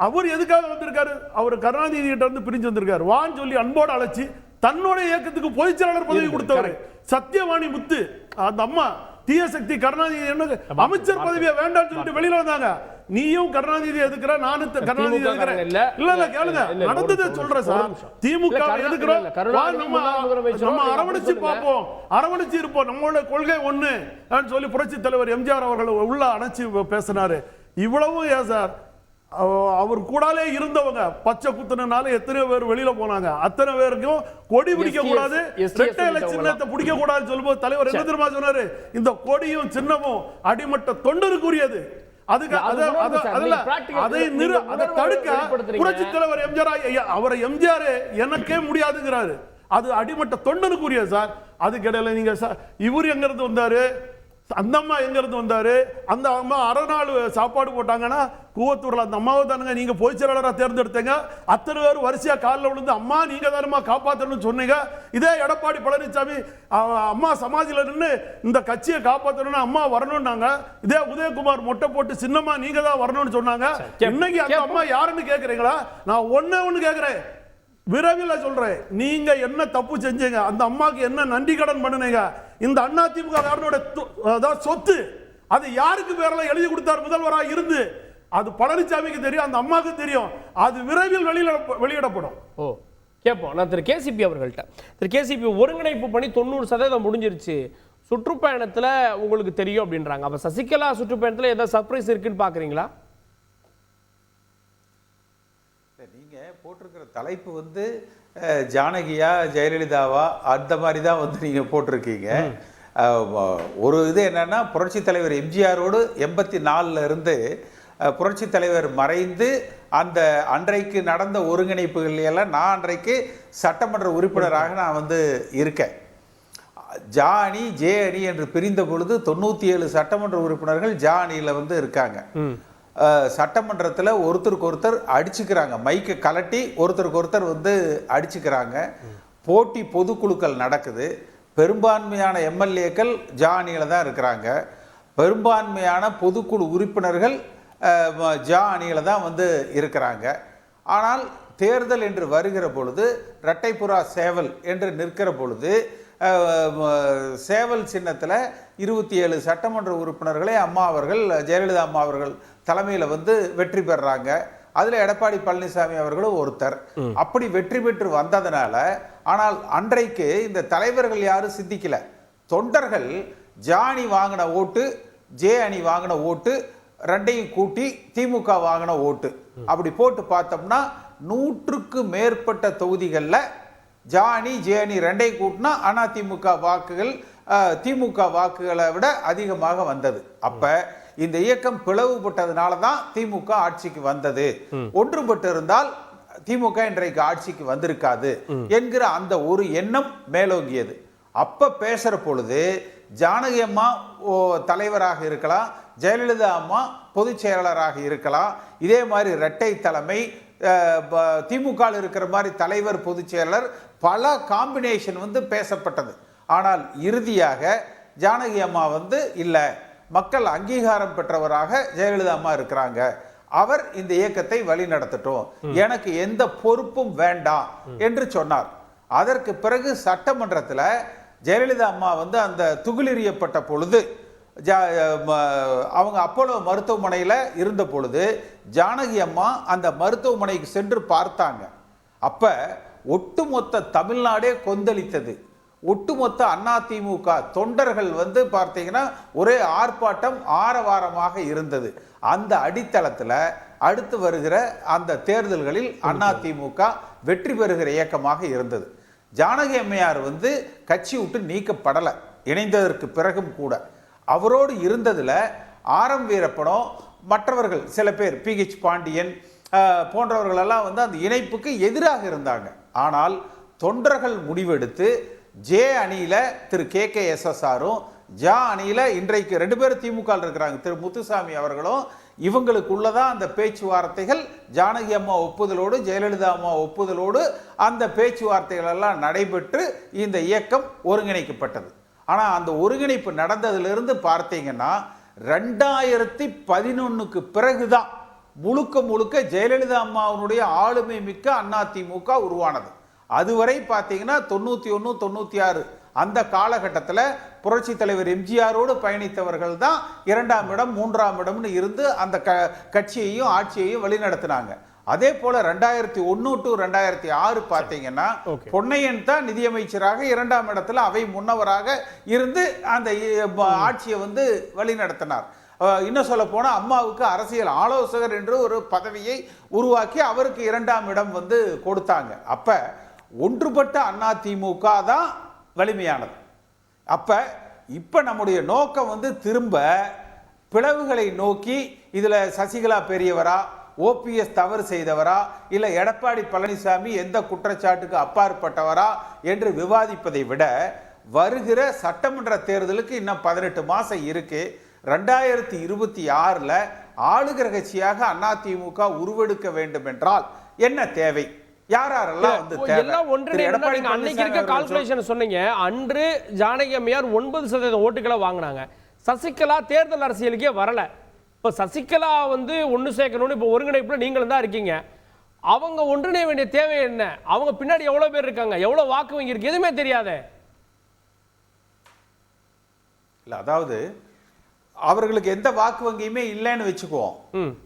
அவர் எதுக்காக வந்திருக்காரு, அவர் கருணாநிதி கிட்ட இருந்து பிரிஞ்சு வந்திருக்காரு. வான்னு சொல்லி அன்போடு அழைச்சி தன்னோட இயக்கத்துக்கு பொதுச் செயலாளர் பதவி கொடுத்தவர். சத்தியவாணி முத்து அந்த அம்மா தீய சக்தி கருணாநிதி அமைச்சர் பதவியை வேண்டாம்னு சொல்லிட்டு வெளியில வந்தாங்க. நீயும் கருணாநிதி எதுக்குற, நானும் கருணாநிதி எதுக்குறேன். இல்ல கேளுங்க, நடந்ததை சொல்றேன் சார். திமுக எதுக்குறோம், நம்ம அரவணைச்சு பார்ப்போம், அரவணைச்சு இருப்போம், நம்மளோட கொள்கை ஒண்ணு சொல்லி புரட்சி தலைவர் எம்ஜிஆர் அவர்கள் உள்ள அணைச்சு பேசினாரு. இவ்வளவும் ஏன் சார் அவர் கூடாலே இருந்தவங்க பச்சை குத்துனால எத்தனை பேர் வெளியில போனாங்க. அத்தனை பேருக்கும் கொடி பிடிக்க கூடாது, சின்னத்தை பிடிக்க கூடாதுன்னு சொல்லும்போது தலைவர் என்ன தெரியுமா சொன்னாரு, இந்த கொடியும் சின்னமும் அடிமட்ட தொண்டருக்குரியது. அதுக்கு அதை தடுக்க புரட்சி தலைவர் எம்ஜிஆர் அவரை எம்ஜிஆர் எனக்கே முடியாதுங்கிறாரு. அது அடிமட்ட தொண்டனுக்குரியது சார். அதுக்கு இடையில நீங்க இவர் எங்க இருந்து வந்தாரு, அந்த அம்மா எங்க இருந்து வந்தாரு, அந்த அம்மா அரை நாள் சாப்பாடு போட்டாங்கன்னா கூவத்தூர்ல அந்த அம்மாவை தானுங்க நீங்க பொதுச் செயலாளராக தேர்ந்தெடுத்தீங்க. அத்தனை பேர் வரிசையா காலில் விழுந்து அம்மா நீங்க தானம்மா காப்பாற்றணும்னு சொன்னீங்க. இதே எடப்பாடி பழனிசாமி அம்மா சமாஜில நின்று இந்த கட்சியை காப்பாற்றணும்னு அம்மா வரணும்னாங்க. இதே உதயகுமார் மொட்டை போட்டு சின்னம்மா நீங்க தான் வரணும்னு சொன்னாங்க. இன்னைக்கு அந்த அம்மா யாருன்னு கேட்கறீங்களா? நான் ஒண்ணு கேட்கிறேன், விரைவில் சொல்றேன், நீங்க என்ன தப்பு செஞ்சீங்க, அந்த அம்மாக்கு என்ன நன்றி கடன் பண்ணுனீங்க, இந்த அதிமுக சொத்து அது யாருக்கு பேர்ல எழுதி கொடுத்தார் முதல்வராக இருந்து, அது பழனிசாமிக்கு தெரியும், அந்த அம்மாவுக்கு தெரியும். அது விரைவில் வெளியிடப்படும். ஓ கேட்போம். நான் திரு கேசிபி அவர்கள்ட்ட, திரு கேசிபி ஒருங்கிணைப்பு பணி 90% முடிஞ்சிருச்சு, சுற்றுப்பயணத்தில் உங்களுக்கு தெரியும் அப்படின்றாங்க. அப்போ சசிகலா சுற்றுப்பயணத்தில் ஏதாவது சர்ப்ரைஸ் இருக்குன்னு பார்க்குறீங்களா? நீங்கள் போட்டிருக்கிற தலைப்பு வந்து ஜானகியா ஜெயலலிதாவா அந்த மாதிரி தான் வந்து நீங்கள் போட்டிருக்கீங்க. ஒரு இது என்னன்னா, புரட்சி தலைவர் எம்ஜிஆரோடு 84 இருந்து புரட்சி தலைவர் மறைந்து அந்த அன்றைக்கு நடந்த ஒருங்கிணைப்புகள் எல்லாம் நான் அன்றைக்கு சட்டமன்ற உறுப்பினராக நான் வந்து இருக்கேன். ஜா அணி ஜே அணி என்று பிரிந்த பொழுது 97 சட்டமன்ற உறுப்பினர்கள் ஜா அணியில் வந்து இருக்காங்க. சட்டமன்றத்தில் ஒருத்தருக்கு ஒருத்தர் அடிச்சுக்கிறாங்க, மைக்கை கலட்டி ஒருத்தருக்கு ஒருத்தர் வந்து அடிச்சுக்கிறாங்க. போட்டி பொதுக்குழுக்கள் நடக்குது. பெரும்பான்மையான எம்எல்ஏக்கள் ஜா அணியில் தான் இருக்கிறாங்க. பெரும்பான்மையான பொதுக்குழு உறுப்பினர்கள் ஜா அணியில் தான் வந்து இருக்கிறாங்க. ஆனால் தேர்தல் என்று வருகிற பொழுது இரட்டைப்புறா சேவல் என்று நிற்கிற பொழுது சேவல் சின்னத்தில் 27 சட்டமன்ற உறுப்பினர்களை அம்மா அவர்கள் ஜெயலலிதா அம்மா அவர்கள் தலைமையில் வந்து வெற்றி பெறாங்க. அதில் எடப்பாடி பழனிசாமி அவர்களும் ஒருத்தர். அப்படி வெற்றி பெற்று வந்ததுனால, ஆனால் அன்றைக்கு இந்த தலைவர்கள் யாரும் சிந்திக்கல. தொண்டர்கள் ஜா அணி வாங்கின ஓட்டு ஜே அணி வாங்கின ஓட்டு ரெண்டையும் கூட்டி திமுக வாங்கின ஓட்டு அப்படி போட்டு பார்த்தோம்னா 100க்கு மேற்பட்ட தொகுதிகளில் ஜா அணி ஜே அணி ரெண்டையும் கூட்டினா அதிமுக வாக்குகள் திமுக வாக்குகளை விட அதிகமாக வந்தது. அப்ப இந்த இயக்கம் பிளவுபட்டதுனால தான் திமுக ஆட்சிக்கு வந்தது. ஒன்றுபட்டு இருந்தால் திமுக இன்றைக்கு ஆட்சிக்கு வந்திருக்காது என்கிற அந்த ஒரு எண்ணம் மேலோங்கியது. அப்ப பேசுற பொழுது ஜானகி அம்மா தலைவராக இருக்கலாம், ஜெயலலிதா அம்மா பொதுச் செயலாளராக இருக்கலாம். இதே மாதிரி இரட்டை தலைமை, திமுக இருக்கிற மாதிரி தலைவர் பொதுச் செயலாளர், பல காம்பினேஷன் வந்து பேசப்பட்டது. ஆனால் இறுதியாக ஜானகி அம்மா வந்து இல்லை, மக்கள் அங்கீகாரம் பெற்றவராக ஜெயலலிதா அம்மா இருக்கிறாங்க, அவர் இந்த இயக்கத்தை வழி நடத்தட்டும், எனக்கு எந்த பொறுப்பும் வேண்டாம் என்று சொன்னார். அதற்கு பிறகு சட்டமன்றத்தில் ஜெயலலிதா அம்மா வந்து அந்த துகிலெறியப்பட்ட பொழுது, அவங்க அப்போலோ மருத்துவமனையில் இருந்த பொழுது ஜானகி அம்மா அந்த மருத்துவமனைக்கு சென்று பார்த்தாங்க. அப்போ ஒட்டுமொத்த தமிழ்நாடே கொந்தளித்தது. ஒட்டுமொத்த அதிமுக தொண்டர்கள் வந்து பார்த்தீங்கன்னா ஒரே ஆர்ப்பாட்டம், ஆரவாரமாக இருந்தது. அந்த அடித்தளத்தில் அடுத்து வருகிற அந்த தேர்தல்களில் அதிமுக வெற்றி பெறுகிற இயக்கமாக இருந்தது. ஜானகி அம்மையார் வந்து கட்சி விட்டு நீக்கப்படலை, இணைந்ததற்கு பிறகும் கூட. அவரோடு இருந்ததில் ஆரம் வீரப்பனும் மற்றவர்கள் சில பேர், PH பாண்டியன் போன்றவர்களெல்லாம் வந்து அந்த இணைப்புக்கு எதிராக இருந்தாங்க. ஆனால் தொண்டர்கள் முடிவெடுத்து ஜே அணியில் திரு KKSSRம், ஜா அணியில் இன்றைக்கு 2 பேரும் திமுக இருக்கிறாங்க, திரு முத்துசாமி அவர்களும், இவங்களுக்குள்ளதான் அந்த பேச்சுவார்த்தைகள் ஜானகி அம்மா ஒப்புதலோடு, ஜெயலலிதா அம்மா ஒப்புதலோடு அந்த பேச்சுவார்த்தைகள் எல்லாம் நடைபெற்று இந்த இயக்கம் ஒருங்கிணைக்கப்பட்டது. ஆனால் அந்த ஒருங்கிணைப்பு நடந்ததிலிருந்து பார்த்தீங்கன்னா 2011க்கு பிறகுதான் முழுக்க முழுக்க ஜெயலலிதா அம்மாவுடைய ஆளுமை மிக்க அதிமுக உருவானது. அதுவரை பார்த்தீங்கன்னா 91, 96 அந்த காலகட்டத்தில் புரட்சி தலைவர் எம்ஜிஆரோடு பயணித்தவர்கள் தான் 2ஆம் இடம் 3ஆம் இடம்னு இருந்து அந்த கட்சியையும் ஆட்சியையும் வழிநடத்தினாங்க. அதே போல 2001 to 2006 பார்த்தீங்கன்னா பொன்னையன் தான் நிதியமைச்சராக 2ஆம் இடத்துல அவை முன்னவராக இருந்து அந்த ஆட்சியை வந்து வழி நடத்தினார். இன்னும் சொல்ல போனால் அம்மாவுக்கு அரசியல் ஆலோசகர் என்று ஒரு பதவியை உருவாக்கி அவருக்கு 2ஆம் இடம் வந்து கொடுத்தாங்க. அப்ப ஒன்றுபட்ட அதிமுக தான் வலிமையானது. அப்ப இப்ப நம்முடைய நோக்கம் வந்து திரும்ப பிளவுகளை நோக்கி, இதுல சசிகலா பெரியவரா, OPS தவறு செய்தவரா, இல்ல எடப்பாடி பழனிசாமி எந்த குற்றச்சாட்டுக்கு அப்பாற்பட்டவரா என்று விவாதிப்பதை விட, வருகிற சட்டமன்ற தேர்தலுக்கு இன்னும் 18 மாசம் இருக்கு. 2026ல் ஆளுகிற கட்சியாக அதிமுக உருவெடுக்க வேண்டும் என்றால் என்ன தேவை, யாரெல்லாம் வந்து அன்னைக்கு இருக்க கால்குலேஷன் சொன்னீங்க. அன்று ஜானகி அம்மையார் 9% ஓட்டுகளை வாங்கினாங்க. சசிகலா தேர்தல் அரசியலுக்கே வரல. இப்போ சசிகலா வந்து ஒன்று சேர்க்கணும்னு இப்போ ஒருங்கிணைப்புல நீங்களும் தான் இருக்கீங்க. அவங்க ஒன்றிணைய வேண்டிய தேவை என்ன? அவங்க பின்னாடி எவ்வளவு பேர் இருக்காங்க, எவ்வளவு வாக்கு வங்கி இருக்கு, எதுவுமே தெரியாத. இல்ல, அதாவது அவர்களுக்கு எந்த வாக்கு வங்கியுமே இல்லைன்னு வச்சுக்குவோம்.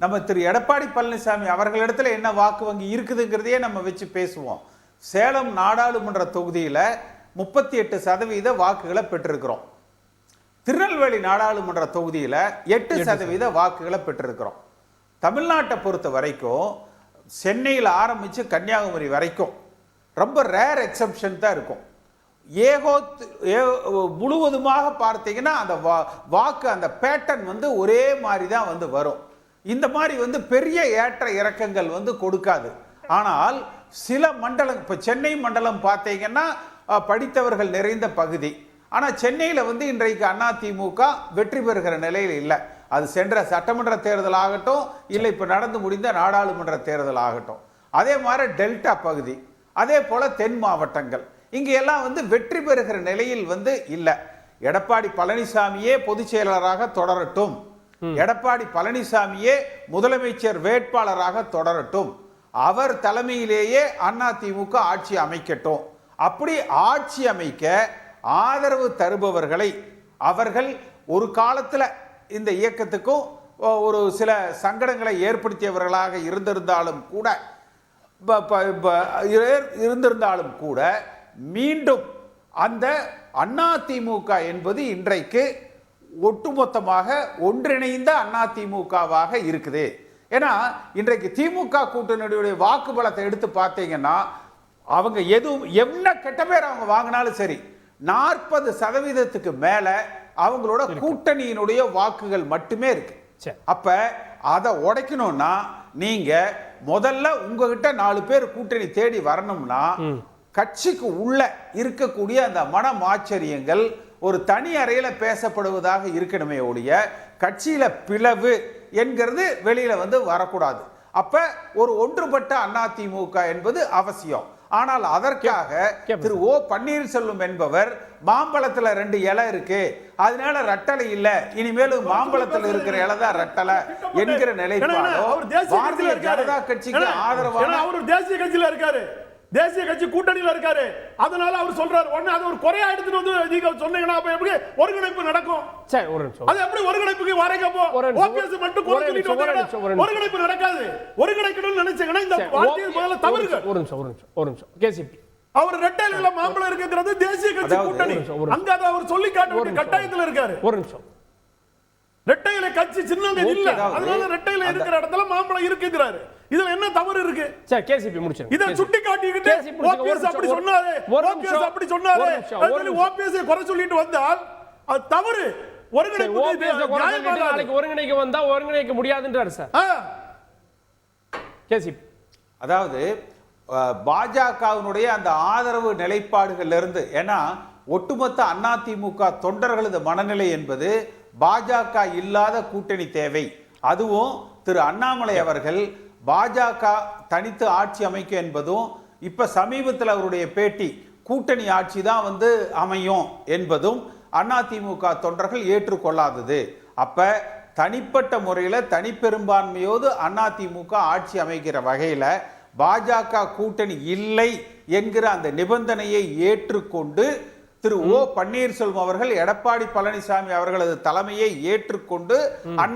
நம்ம திரு எடப்பாடி பழனிசாமி அவர்களிடத்துல என்ன வாக்கு வங்கி இருக்குதுங்கிறதையே நம்ம வச்சு பேசுவோம். சேலம் நாடாளுமன்ற தொகுதியில 38% வாக்குகளை பெற்றிருக்கிறோம். திருநெல்வேலி நாடாளுமன்ற தொகுதியில 8% வாக்குகளை பெற்றிருக்கிறோம். தமிழ்நாட்டை பொறுத்த வரைக்கும் சென்னையில் ஆரம்பிச்சு கன்னியாகுமரி வரைக்கும் ரொம்ப ரேர் எக்ஸப்ஷன் தான் இருக்கும். முழுவதுமாக பார்த்தீங்கன்னா அந்த வாக்கு, அந்த பேட்டர்ன் வந்து ஒரே மாதிரி தான் வந்து வரும். இந்த மாதிரி வந்து பெரிய ஏற்ற இறக்கங்கள் வந்து கொடுக்காது. ஆனால் சில மண்டலம், இப்போ சென்னை மண்டலம் பார்த்தீங்கன்னா படித்தவர்கள் நிறைந்த பகுதி. ஆனால் சென்னையில் வந்து இன்றைக்கு அதிமுக வெற்றி பெறுகிற நிலையில் இல்லை. அது சென்ற சட்டமன்ற தேர்தல் ஆகட்டும், இல்லை இப்போ நடந்து முடிந்த நாடாளுமன்ற தேர்தல் ஆகட்டும். அதே மாதிரி டெல்டா பகுதி, அதே போல தென் மாவட்டங்கள், இங்கே எல்லாம் வந்து வெற்றி பெறுகிற நிலையில் வந்து இல்லை. எடப்பாடி பழனிசாமியே பொதுச் செயலாளராக தொடரட்டும், எடப்பாடி பழனிசாமியே முதலமைச்சர் வேட்பாளராக தொடரட்டும், அவர் தலைமையிலேயே அதிமுக ஆட்சி அமைக்கட்டும். அப்படி ஆட்சி அமைக்க ஆதரவு தருபவர்களை, அவர்கள் ஒரு காலத்தில் இந்த இயக்கத்துக்கும் ஒரு சில சங்கடங்களை ஏற்படுத்தியவர்களாக இருந்திருந்தாலும் கூட மீண்டும் அந்த அதிமுக என்பது இன்றைக்கு ஒட்டுமொத்தமாக ஒன்றிணைந்த அதிமுகவாக இருக்குது. ஏன்னா இன்றைக்கு திமுக கூட்டணியுடைய வாக்கு பலத்தை எடுத்து பார்த்தீங்கன்னா, அவங்க எதுவும் என்ன கெட்ட பேர் அவங்க வாங்கினாலும் சரி, 40% மேல அவங்களோட கூட்டணியினுடைய வாக்குகள் மட்டுமே இருக்கு. அப்ப அதை உடைக்கணும்னா நீங்க முதல்ல உங்ககிட்ட 4 பேர் கூட்டணி தேடி வரணும்னா, கட்சிக்கு உள்ள இருக்கக்கூடிய அந்த மனமாச்சரியங்கள், ஒரு தனி அறையில பேசப்படுவதாக இருக்கணுமே ஒழிய கட்சியில பிளவு என்கிறது வெளியில வந்து வரக்கூடாது. அப்ப ஒரு ஒன்றுபட்ட அதிமுக என்பது அவசியம். ஆனால் அதற்காக திரு ஓ பன்னீர்செல்வம் என்பவர் மாம்பழத்துல 2 இலை இருக்கு, அதனால ரட்டலை இல்ல, இனிமேலும் மாம்பழத்துல இருக்கிற இலை தான் ரட்டலை என்கிற நிலைப்பாடோ பாரதிய ஜனதா கட்சிக்கு ஆதரவான அவர் தேசிய கட்சியில இருக்காரு, தேசிய கட்சி கூட்டணியில இருக்காரு. அதனால அவர் சொல்றாரு உடனே அது ஒரு குறையா எடுத்துட்டு வந்து நீங்க சொன்னீங்கன்னா அப்ப எப்படி ஒருங்கிணைப்பு நடக்கும்? சரி, ஒரு நிமிஷம். அது எப்படி ஒருங்கிணைப்புக்கு வரங்க போ? ஓபிஎஸ் மட்டும் குறை சொல்லிட்டு வந்தா ஒருங்கிணைப்பு நடக்காது. ஒருங்கிணைக்கணும்னு நினைச்சீங்கன்னா இந்த வார்த்தையை முதல்ல தவிர்க்க. ஒரு நிமிஷம். கேசிபி அவர் ரெட்டையில மாம்பழம் இருக்குங்கிறது தேசிய கட்சி கூட்டணி, அங்க அதை அவர் சொல்லி காட்ட வேண்டிய கட்டாயத்துல இருக்காரு. ஒரு நிமிஷம். ரெட்டையில கட்சி சின்னங்கள் இல்ல, அதனால ரெட்டையில இருக்கிற இடத்துல மாம்பழம் இருக்குங்கிறாரு. இதுல என்ன தவறு இருக்கு? சரி, கேசிபி முடிச்சிருங்க. இத சுட்டி காட்டிக்கிட்டு ஓபிஎஸ் அப்படி சொன்னாரு, ஓபிஎஸ் அப்படி சொன்னாரு, ஓபிஎஸ் குறை சொல்லிட்டு வந்தால் அது தவறு. நாளைக்கு ஒருங்கிணைக்க வந்தா ஒருங்கிணைக்க முடியாதுன்றாரு சார் கேசிபி. அதாவது பாஜகவினுடைய அந்த ஆதரவு நிலைப்பாடுகள்ல இருந்து, ஏன்னா ஒட்டுமொத்த அதிமுக தொண்டர்களது மனநிலை என்பது பாஜக இல்லாத கூட்டணி தேவை. அதுவும் திரு அண்ணாமலை அவர்கள் பாஜக தனித்து ஆட்சி அமைக்கும் என்பதும், இப்ப சமீபத்தில் அவருடைய பேட்டி கூட்டணி ஆட்சி தான் வந்து அமையும் என்பதும் அதிமுக தொண்டர்கள் ஏற்றுக்கொள்ளாதது. அப்ப தனிப்பட்ட முறையில் தனிப்பெரும்பான்மையோடு அதிமுக ஆட்சி அமைக்கிற வகையில் பாஜக கூட்டணி இல்லை என்கிற அந்த நிபந்தனையை ஏற்றுக்கொண்டு திரு ஓ பன்னீர்செல்வம் அவர்கள் எடப்பாடி பழனிசாமி அவர்களது தலைமையை ஏற்றுக்கொண்டு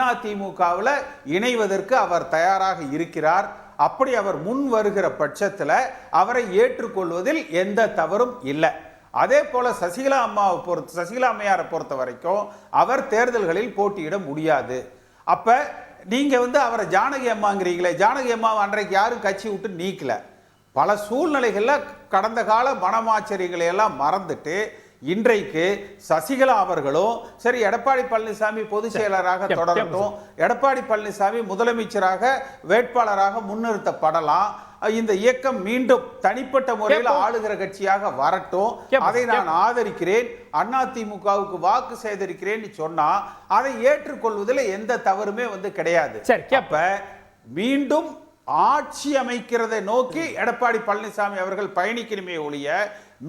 அதிமுகவில் இணைவதற்கு அவர் தயாராக இருக்கிறார். அப்படி அவர் முன் வருகிற பட்சத்தில் அவரை ஏற்றுக்கொள்வதில் எந்த தவறும் இல்லை. அதே போல சசிகலா அம்மையாரை பொறுத்த வரைக்கும் அவர் தேர்தல்களில் போட்டியிட முடியாது. அப்ப நீங்க வந்து அவரை ஜானகி அம்மாங்கிறீங்களே, ஜானகி அம்மா அன்றைக்கு யாரும் கட்சி விட்டு நீக்கல. பல சூழ்நிலைகள்ல கடந்த கால மனமாச்சரியங்களை எல்லாம் மறந்துட்டு இன்றைக்கு சசிகலா அவர்களும் சரி, எடப்பாடி பழனிசாமி பொதுச் செயலராக தொடரட்டும், எடப்பாடி பழனிசாமி முதலமைச்சராக வேட்பாளராக முன்னிறுத்தப்படலாம், இந்த இயக்கம் மீண்டும் தனிப்பட்ட முறையில் ஆளுகிற கட்சியாக வரட்டும், அதை நான் ஆதரிக்கிறேன், அதிமுகவுக்கு வாக்கு சேகரிக்கிறேன் சொன்னா அதை ஏற்றுக்கொள்வதில் எந்த தவறுமே வந்து கிடையாது. அப்ப மீண்டும் ஆட்சி அமைக்கிறதை நோக்கி எடப்பாடி பழனிசாமி அவர்கள் பயணிக்கணுமே ஒழிய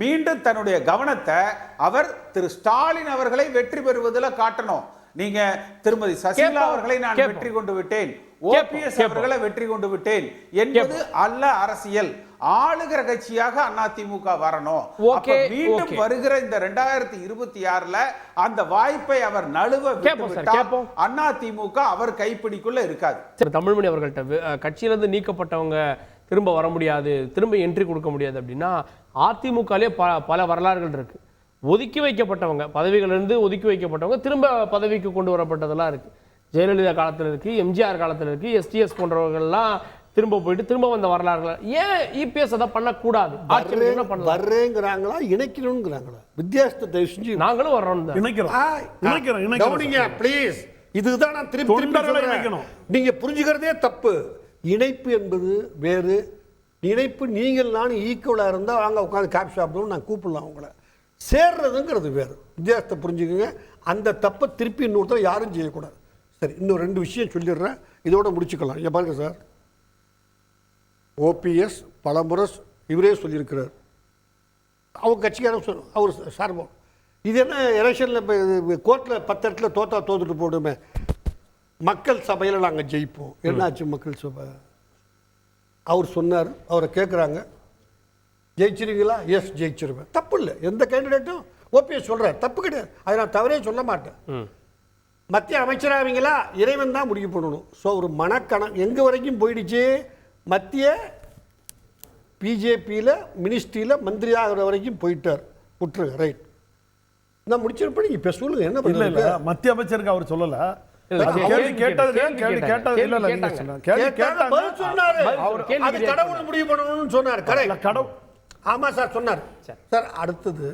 மீண்டும் தன்னுடைய கவனத்தை அவர் திரு ஸ்டாலின் அவர்களை வெற்றி பெறுவதில் காட்டணும். நீங்க திருமதி சசிகலா அவர்களை நான் வெற்றி கொண்டு விட்டேன், ஓபிஎஸ் அவர்களை வெற்றி கொண்டு விட்டேன் என்பது அல்ல அரசியல். ஆளுகிற கட்சியாக அதிமுக வரணும். மீண்டும் வருகிற இந்த 2026 அந்த வாய்ப்பை அவர் நழுவ விட்டுவிட்டால் அதிமுக அவர் கைப்பிடிக்குள்ள இருக்காது. தமிழ்மணி அவர்கள்ட்ட கட்சியிலிருந்து நீக்கப்பட்டவங்க திரும்ப வர முடியாது, திரும்ப என்ட்ரி கொடுக்க முடியாது அப்படின்னா அதிமுகலே பல வரலாறுகள் இருக்கு. ஒதுக்கி வைக்கப்பட்டவங்க, பதவிகளிலிருந்து ஒதுக்கி வைக்கப்பட்டவங்க திரும்ப பதவிக்கு கொண்டு வரப்பட்டதெல்லாம் இருக்கு. ஜெயலலிதா காலத்தில் இருக்கு, எம்ஜிஆர் காலத்தில் இருக்கு, எஸ்டிஎஸ் போன்றவர்கள்லாம் திரும்ப போயிட்டு திரும்ப வந்த வரலாறுகள். ஏன் இபிஎஸ் அதை பண்ணக்கூடாது? வர்றேங்கிறாங்களா இணைக்கணும்ங்கிறாங்களா? வித்தியாசத்தை செஞ்சு நாங்களும் வர்றோம், இணைக்கிறோம் ப்ளீஸ். இதுதான் நான் திருப்பி நீங்க புரிஞ்சுக்கிறதே தப்பு. இணைப்பு என்பது வேறு. இணைப்பு நீங்கள் நானும் ஈக்குவலாக இருந்தால் வாங்க உட்காந்து காப்பி சாப்பிடணும் நான் கூப்பிடலாம் உங்களை. சேர்றதுங்கிறது வேறு. வித்தியாசத்தை புரிஞ்சுக்கோங்க. அந்த தப்பை திருப்பி இன்னொருத்தர் யாரும் செய்யக்கூடாது. சரி, இன்னும் 2 விஷயம் சொல்லிடுறேன், இதோட முடிச்சுக்கலாம். இங்கே பாருங்க சார், ஓபிஎஸ் பலமுறை இவரே சொல்லியிருக்கிறார், அவங்க கட்சிக்காரன் அவர் சார்போம். இது என்ன எலெக்ஷனில் இப்போ கோர்ட்டில் 10 இடத்துல தோத்துட்டு போடுமே, மக்கள் சபையில் நாங்கள் ஜெயிப்போம். என்னாச்சு மக்கள் சபை? அவர் சொன்னார், அவரை கேட்குறாங்க, ஜெயிச்சிருவீங்களா? எஸ் ஜெயிச்சிருவேன். தப்பு இல்லை, எந்த கேண்டிடேட்டும் ஓபிஎஸ் சொல்கிறார், தப்பு கிடையாது, அதை நான் தவறே சொல்ல மாட்டேன். மத்திய அமைச்சராவீங்களா? இறைவன் தான் முடிவு பண்ணணும். ஸோ ஒரு எங்கே வரைக்கும் போயிடுச்சு? மத்திய பிஜேபியில் மினிஸ்ட்ரியில் மந்திரி ஆகிற வரைக்கும் போயிட்டார். விட்டுருங்க, ரைட். நான் முடிச்சிருப்பேன். இப்போ சொல்லுங்க என்ன பண்ணல. மத்திய அமைச்சருக்கு அவர் சொல்லலை. கடவுள் முடிவு பண்ணணும்னு சொன்னார். கடவுள், ஆமா சார் சொன்னார் சார். அடுத்தது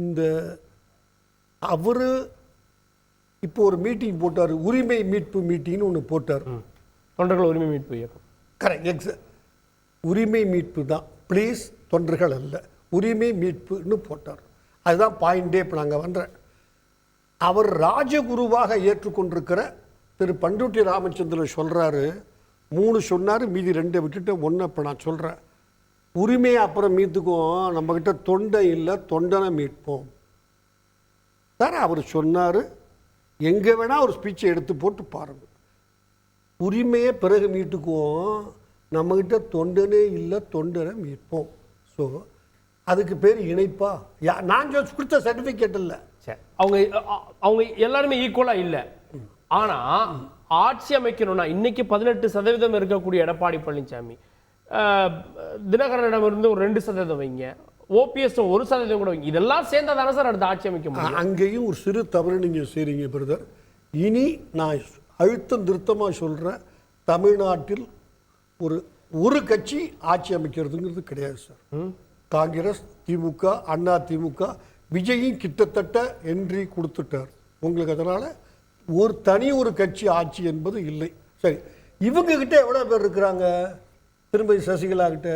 இந்த அவரு இப்போ ஒரு மீட்டிங் போட்டார், உரிமை மீட்பு மீட்டிங்னு ஒன்று போட்டார். தொண்டர்கள் உரிமை மீட்பு இயக்கம். கரெக்ட், உரிமை மீட்பு தான், ப்ளீஸ் தொண்டர்கள் அல்ல, உரிமை மீட்புன்னு போட்டார். அதுதான் பாயிண்டே. இப்போ நாங்கள் வந்துறேன். அவர் ராஜகுருவாக ஏற்றுக்கொண்டிருக்கிற திரு பண்ருட்டி ராமச்சந்திரன் சொல்கிறாரு, 3 சொன்னார், மீதி 2 விட்டுட்டு 1 இப்போ நான் சொல்கிறேன். உரிமையை அப்புறம் மீட்டுக்குவோம், நம்மக்கிட்ட தொண்டை இல்லை, தொண்டனை மீட்போம் சார் அவர் சொன்னார். எங்கே வேணால் ஒரு ஸ்பீச்சை எடுத்து போட்டு பாருங்கள். உரிமையை பிறகு மீட்டுக்குவோம், நம்மக்கிட்ட தொண்டனே இல்லை, தொண்டனை மீட்போம். ஸோ அதுக்கு பேர் இணைப்பா? நான் கொடுத்த சர்டிஃபிகேட் இல்லை. சரி, அவங்க எல்லாருமே ஈக்குவலாக இல்லை. ஆனால் ஆட்சி அமைக்கணும்னா இன்னைக்கு 18% இருக்கக்கூடிய எடப்பாடி பழனிசாமி, தினகரனிடமிருந்து ஒரு 2% வைங்க, ஓபிஎஸ் 1% கூட வைங்க, இதெல்லாம் சேர்ந்தா தானே சார் அடுத்த ஆட்சி அமைக்க முடியும்? அங்கேயும் ஒரு சிறு தவறு நீங்கள் செய்கிறீங்க பிரதர். இனி நான் அழுத்தம் திருத்தமாக சொல்கிறேன், தமிழ்நாட்டில் ஒரு கட்சி ஆட்சி அமைக்கிறதுங்கிறது கிடையாது சார். காங்கிரஸ், திமுக, அண்ணா திமுக, விஜயும் கிட்டத்தட்ட என்ட்ரி கொடுத்துட்டார் உங்களுக்கு. அதனால் ஒரு கட்சி ஆட்சி என்பது இல்லை. சரி, இவங்க கிட்ட எவ்வளோ பேர் இருக்கிறாங்க? திரும்பதி சசிகலா கிட்ட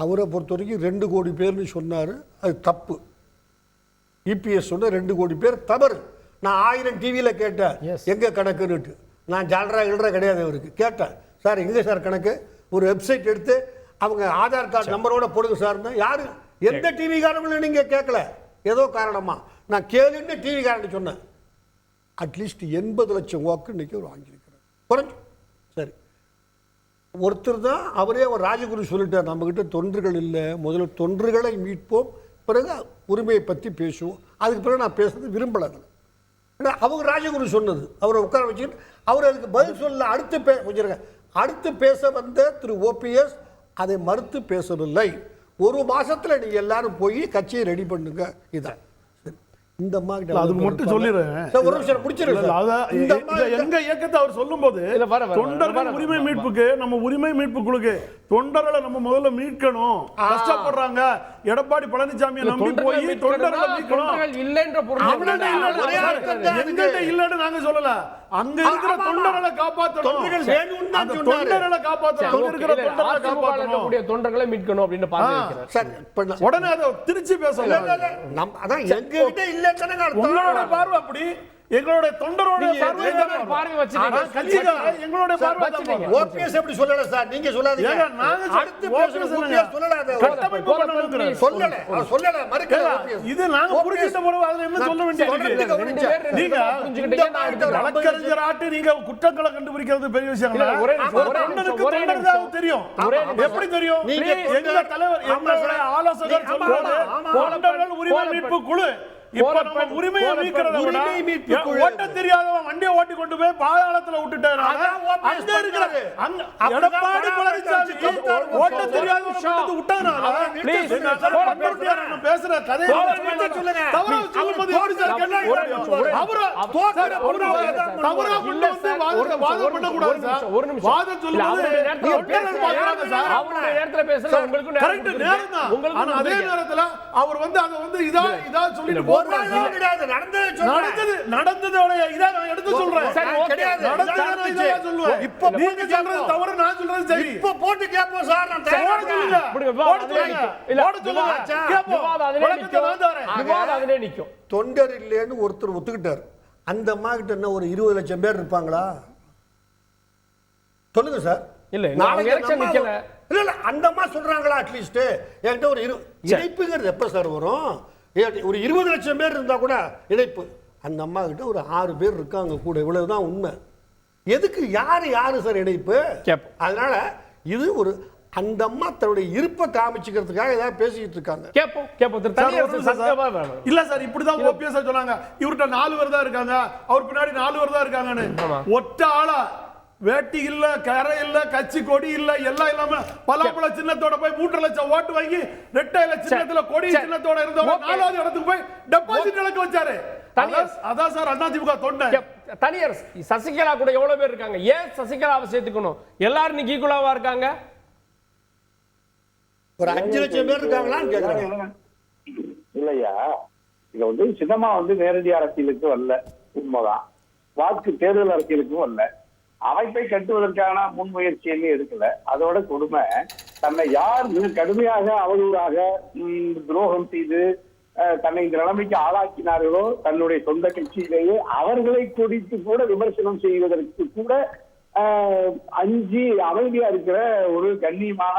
அவரை பொறுத்த வரைக்கும் 2 கோடி பேர்னு சொன்னார், அது தப்பு. இபிஎஸ் சொன்ன 2 கோடி பேர் தவறு. நான் 1000 டிவியில் கேட்டேன் எங்கே கணக்குன்னுட்டு. நான் ஜாலரா கிடையாது அவருக்கு. கேட்டேன், சார் எங்கே சார் கணக்கு? ஒரு வெப்சைட் எடுத்து அவங்க ஆதார் கார்டு நம்பரோட போடுங்க சார்னா யாரு எந்த டிவி காரணங்களும் நீங்கள் கேட்கல. ஏதோ காரணமா நான் கேளுன்னு டிவி காரணம் சொன்னேன். அட்லீஸ்ட் 80 லட்சம் வாக்கு இன்னைக்கு அவர் வாங்கியிருக்கிறார் குறைஞ்சு. சரி, ஒருத்தர் தான் அவரே அவர் ராஜகுரு சொல்லிட்டார், நம்மக்கிட்ட தொண்டர்கள் இல்லை, முதல்ல தொண்டர்களை மீட்போம், பிறகு உரிமையை பற்றி பேசுவோம். அதுக்கு பிறகு நான் பேசுறது விரும்பலை. ஏன்னா அவங்க ராஜகுரு சொன்னது, அவரை உட்கார வச்சுக்கிட்டு அவர் அதுக்கு பதில் சொல்ல. அடுத்து பேச வந்த திரு ஓபிஎஸ் அதை மறுத்து பேசவில்லை. 1 மாசத்துல நீங்க எல்லாரும் போய் கட்சியை ரெடி பண்ணுங்க. இதான் இந்த மாதிரி அதுக்கு மட்டும் சொல்லிடுறேன். ஒரு நிமிஷம் முடிச்சிருக்கேன். எங்க இயக்கத்தை அவர் சொல்லும்போது தொண்டர்கள் உரிமை மீட்புக்கு, நம்ம உரிமை மீட்பு குழுக்கு தொண்டர்களை நம்ம முதல்ல மீட்கணும், கஷ்டப்படுறாங்க. எடப்பாடி பழனிசாமியை நம்பி போய் தொண்டர்களை மீட்கணும் இல்லைன்ற இல்லன்னு நாங்க சொல்லல. அங்க இருக்கிற தொண்டர்களை காப்பாற்றணும், தொண்டர்களை காப்பாற்றணும், தொண்டர்களை மீட்கணும் அப்படின்னு பாருங்க. உடனே அதை திருச்சி பேசலாம். உங்களோட பார்வை அப்படி, எங்களுடைய தொண்டரோட பார்வை வச்சிருக்கீங்க. எங்களுடைய பார்வை ஓபிஎஸ் எப்படி சொல்லல சார், நீங்க சொல்லாதீங்க. அடுத்து பேசுறது சொல்லல மறுக்கல. இது நாங்க புரிஞ்சிட்ட பிறகு அதுல என்ன சொல்ல வேண்டியது? நீங்க வழக்கறிஞர் ஆட்டு நீங்க குற்றங்களை கண்டுபிடிக்கிறது பெரிய விஷயம் இல்ல. தொண்டனுக்கு தொண்டர்தான் தெரியும். எப்படி தெரியும்? எங்க தலைவர், எங்களுடைய ஆலோசகர் சொல்றாரு, தொண்டர்கள் உரிமை மீட்பு குழு இப்ப நம்ம உரிமையை மீட்கிறத விட ஓட்ட தெரியாதவன் வண்டியை ஓட்டி கொண்டு போய் பாதாளத்துல விட்டுட்டாரு. அங்க இருக்கிற எடப்பாடி பழனிசாமி ஓட்ட தெரியாதவன் விட்டதுனால பேசுற கதையை தவறா சொல்லும்போது எப்படி சார் தவறா கொண்டு வந்து வாதம் பண்ணக்கூடாது சார். வாதம் சொல்லும்போது கரெக்ட் நேரம் தான். ஆனா அதே நேரத்துல அவர் வந்து அதை வந்து இதா சொல்லிட்டு நடந்ததோட இதை நான் எடுத்து சொல்றேன். இப்ப நீங்க சொல்றது தவறு, நான் சொல்றது சரி. இப்ப போட்டு கேப்போம் சார். நான் தொண்டர் இல்லைன்னு ஒருத்தர் ஒத்துக்கிட்டார். அந்த அம்மா கிட்ட என்ன ஒரு 20 லட்சம் பேர் இருப்பாங்களா? சொல்லுங்க சார். இல்ல இல்ல அந்த அம்மா சொல்றாங்களா? அட்லீஸ்ட் என்கிட்ட ஒரு இணைப்புங்கிறது எப்ப சார் வரும்? ஒரு 20 லட்சம் பேர் இருந்தா கூட இணைப்பு. அந்த அம்மா கிட்ட ஒரு 6 பேர் இருக்காங்க கூட, இவ்வளவுதான் உண்மை. எதுக்கு யாரு சார் இணைப்பு? அதனால இது ஒரு அந்த அம்மா தன்னுடைய இருப்பை காமிச்சுக்கிறதுக்காக ஏதாவது பேசிட்டு இருக்காங்க. இல்ல சார், இப்படிதான் ஓபிஎஸ் சொன்னாங்க. இவர்கிட்ட 4 பேர் தான் இருக்காங்க, அவர் பின்னாடி 4 பேர் தான் இருக்காங்கன்னு. ஒற்ற ஆளா வேட்டி இல்ல, கரை இல்ல, கட்சி கொடி இல்ல, எல்லாம் இல்லாம பலாப்பழ சின்னத்தோட போய் 3 லட்சம் ஓட்டு வாங்கி ரெட்டையில சின்னத்துல கொடி சின்னத்தோட இருந்தவங்க 4வது இடத்துக்கு போய் டெபாசிட் இலக்கு வச்சாரு. அதான் சார் அதிமுக தொண்டை. தனியார் சசிகலா கூட எவ்வளவு பேர் இருக்காங்க? ஏன் சசிகலாவை சேர்த்துக்கணும்? எல்லாரும் இன்னைக்கு ஈக்குவலாவா இருக்காங்க. ஒரு 5 லட்சம் பேர் இருக்காங்களான்னு கேக்குறாங்க. இல்லையா, இங்க வந்து சின்னமா வந்து நேரடி அரசியலுக்கு வரல, உண்மைதான். வாக்கு தேர்தல் அரசியலுக்கும் வரல. அமைப்பை கட்டுவதற்கான முன்முயற்சியை எடுக்கல. அதோட கொடுமை, தன்னை யார் மிக கடுமையாக அவதூறாக துரோகம் செய்து தன்னை இந்த நிலைமைக்கு ஆளாக்கினார்களோ தன்னுடைய சொந்த கட்சியிலேயே அவர்களை குறித்து கூட விமர்சனம் செய்வதற்கு கூட அஞ்சி அமைதியா இருக்கிற ஒரு கண்ணியமான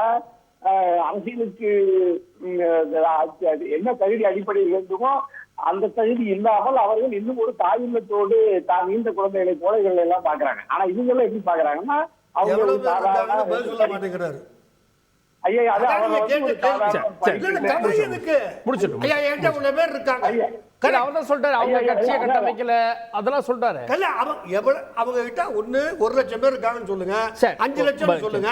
அரசியலுக்கு என்ன தகுதி அடிப்படையில் இருந்துமோ அந்த தகுதி இல்லாமல் அவர்கள் இன்னும் ஒரு தாயுள்ளத்தோடு தான் நீண்ட குழந்தைகளை போல இவர்கள் எல்லாம் பாக்குறாங்க. ஆனா இவங்க எப்படி பாக்குறாங்கன்னா மாட்டேங்கிறாரு. அவங்க கிட்ட 1,00,000 பேர் இருக்காங்கன்னு சொல்லுங்க, 5 லட்சம் சொல்லுங்க.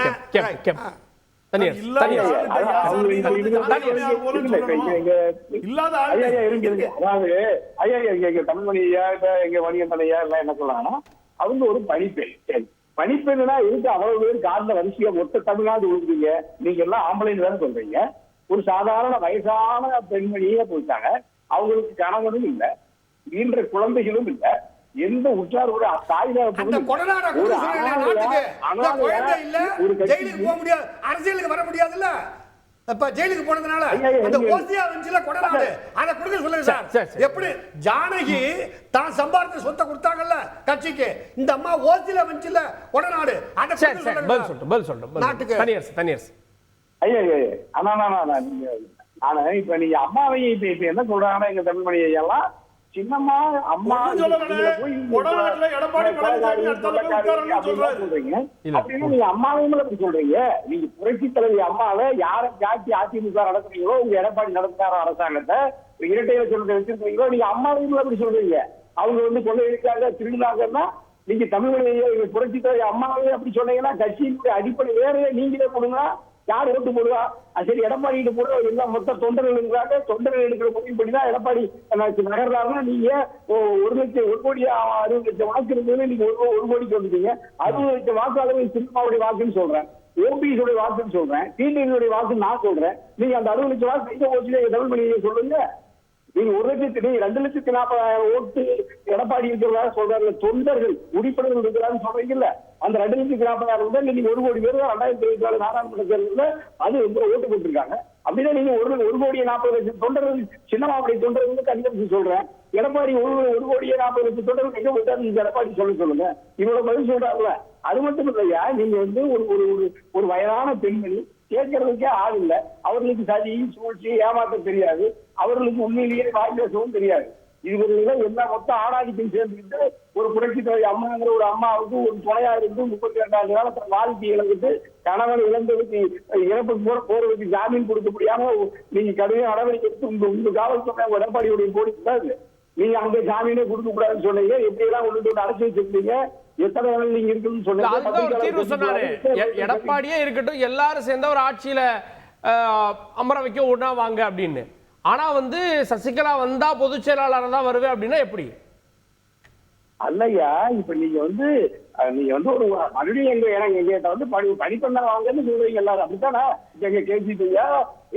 தமிழ்மணி எங்க வணிகன் எல்லாம் என்ன சொல்றாங்கன்னா அவங்க ஒரு பணிப்பெண். சரி, பணிப்பெண்ணா இருக்கு அவ்வளவு பேர் காலில் வரிசையா மொத்த தமிழ்நாடு விழுந்தீங்க. நீங்க எல்லாம் ஆம்பளைன்னு வேற சொல்றீங்க. ஒரு சாதாரண வயசான பெண்மணியே போயிட்டாங்க. அவங்களுக்கு கணவனும் இல்லை, ஈன்ற குழந்தைகளும் இல்லை, எந்த உற்றார் ஒரு தாயில ஜெயிலுக்கு போக முடியாது, அரசியலுக்கு வர முடியாதுல்ல. அப்ப ஜெயிலுக்கு போனதுனால அந்த ஓசியா வெஞ்சில கொடநாடு அத கொடுக்க சொல்லுங்க சார். எப்படி ஜானகி தான் சம்பாதித்த சொத்தை கொடுத்தாங்கல்ல கட்சிக்கு, இந்த அம்மா ஓசியா வெஞ்சில கொடநாடு அத கொடுக்க சொல்லுங்க. பதில் சொல்றேன் நாட்டுக்கு தனியரசு ஐயா ஆனா இப்ப நீங்க அம்மாவையும் இப்ப என்ன சொல்றாங்கன்னா எங்க தமிழ்மணி ஐயெல்லாம் சின்னம்மா அம்மா அப்படின்னு நீங்க அம்மாவையும் அப்படி சொல்றீங்க. நீங்க புரட்சி தலைவி அம்மாவை யாரை காட்சி அதிமுக நடத்துறீங்களோ, உங்க எடப்பாடி நடத்துறாரோ அரசாங்கத்தை இரட்டையில சொல்றதை வச்சிருக்கீங்களோ, நீங்க அம்மாவையும் அப்படி சொல்றீங்க. அவங்க கொள்ளை இருக்காங்க திருநாங்கன்னா நீங்க தமிழ்மொழியை புரட்சி தலைவி அம்மாவையும் அப்படி சொன்னீங்கன்னா கட்சியினுடைய அடிப்படை வேறையே நீங்களே கொடுங்க. யார் ஓட்டு போடுவா? சரி, எடப்பாடி போடுற எல்லாம் மொத்த தொண்டர்கள் இருக்கிறாங்க. தொண்டர்கள் எடுக்கிற முடிவுபடிதான் எடப்பாடி நகர்றாருன்னா நீங்க 1,60,60,000 வாக்கு இருந்தது, நீங்க 1 கோடிக்கு வந்துட்டீங்க. 60,00,000 வாக்காளர்கள் சினிமாவுடைய வாக்குன்னு சொல்றேன், ஓபிஎஸ் வாக்குன்னு சொல்றேன், டிடிவியுடைய வாக்குன்னு நான் சொல்றேன். நீங்க அந்த 60,00,000 வாக்கு எங்க போச்சுன்னு தமிழ்மொழியை சொல்லுங்க. நீங்க 2,40,000 ஓட்டு எடப்பாடி இருக்கிறதா சொல்றாரு. தொண்டர்கள் உறுப்பினர்கள் இருக்கிறான்னு சொல்றீங்கல்ல, அந்த 2,40,000 நீங்க 1 கோடி பேர் 2024 நாடாளுமன்ற தேர்தலில் அது ஓட்டு போட்டிருக்காங்க. அப்படின்னா நீங்க 1,40,00,000 தொண்டர்கள் சின்னமாவுடைய தொண்டர்கள் கண்டிப்பா சொல்றேன். எடப்பாடி 1,40,00,000 தொண்டர்கள் எங்க போட்டாரு எடப்பாடி சொல்லுங்க. இவ்வளவு பதில் சொல்றாருல. அது மட்டும் இல்லையா, நீங்க ஒரு வயதான பெண்மணி கேட்கறதுக்கே ஆள் இல்லை. அவர்களுக்கு சதி சூழ்ச்சி ஏமாற்ற தெரியாது, அவர்களுக்கு உண்மையிலேயே வாய் பேசவும் தெரியாது. இவர்கள் எல்லா மொத்த ஆணாதிக்கும் சேர்ந்துக்கிட்டு ஒரு புரட்சி தலைவி அம்மாங்கிற ஒரு அம்மாவுக்கு ஒரு துணையா இருந்து 32 ஆண்டு காலத்துல வாழ்க்கை இழந்துட்டு கணவன் இழந்ததுக்கு இறப்புக்கு போறதுக்கு ஜாமீன் கொடுக்க முடியாம நீங்க கடுமையாக நடவடிக்கை எடுத்து உங்க காவல்துறை எடப்பாடியுடைய போலீஸ் தான் நீங்க அங்க ஜாமீனே கொடுக்க கூடாதுன்னு சொன்னீங்க. எப்படி எல்லாம் கொண்டு அடைச்சி வச்சிருக்கீங்க, எத்தனை வேலை நீங்க இருக்குன்னு சொன்னீங்க. எடப்பாடியே இருக்கட்டும், எல்லாரும் சேர்ந்த ஒரு ஆட்சியில அமர வைக்க ஒண்ணா வாங்க அப்படின்னு. ஆனா சசிகலா வந்தா பொதுச் செயலாளர் தான் வருவேன் அப்படின்னா எப்படி? அல்லையா, இப்ப நீங்க ஒரு மறுபடியும் எங்க படிப்பண்ண வாங்கன்னு சொல்றீங்க எல்லாரும், அப்படித்தானே? எங்க கேசிபியா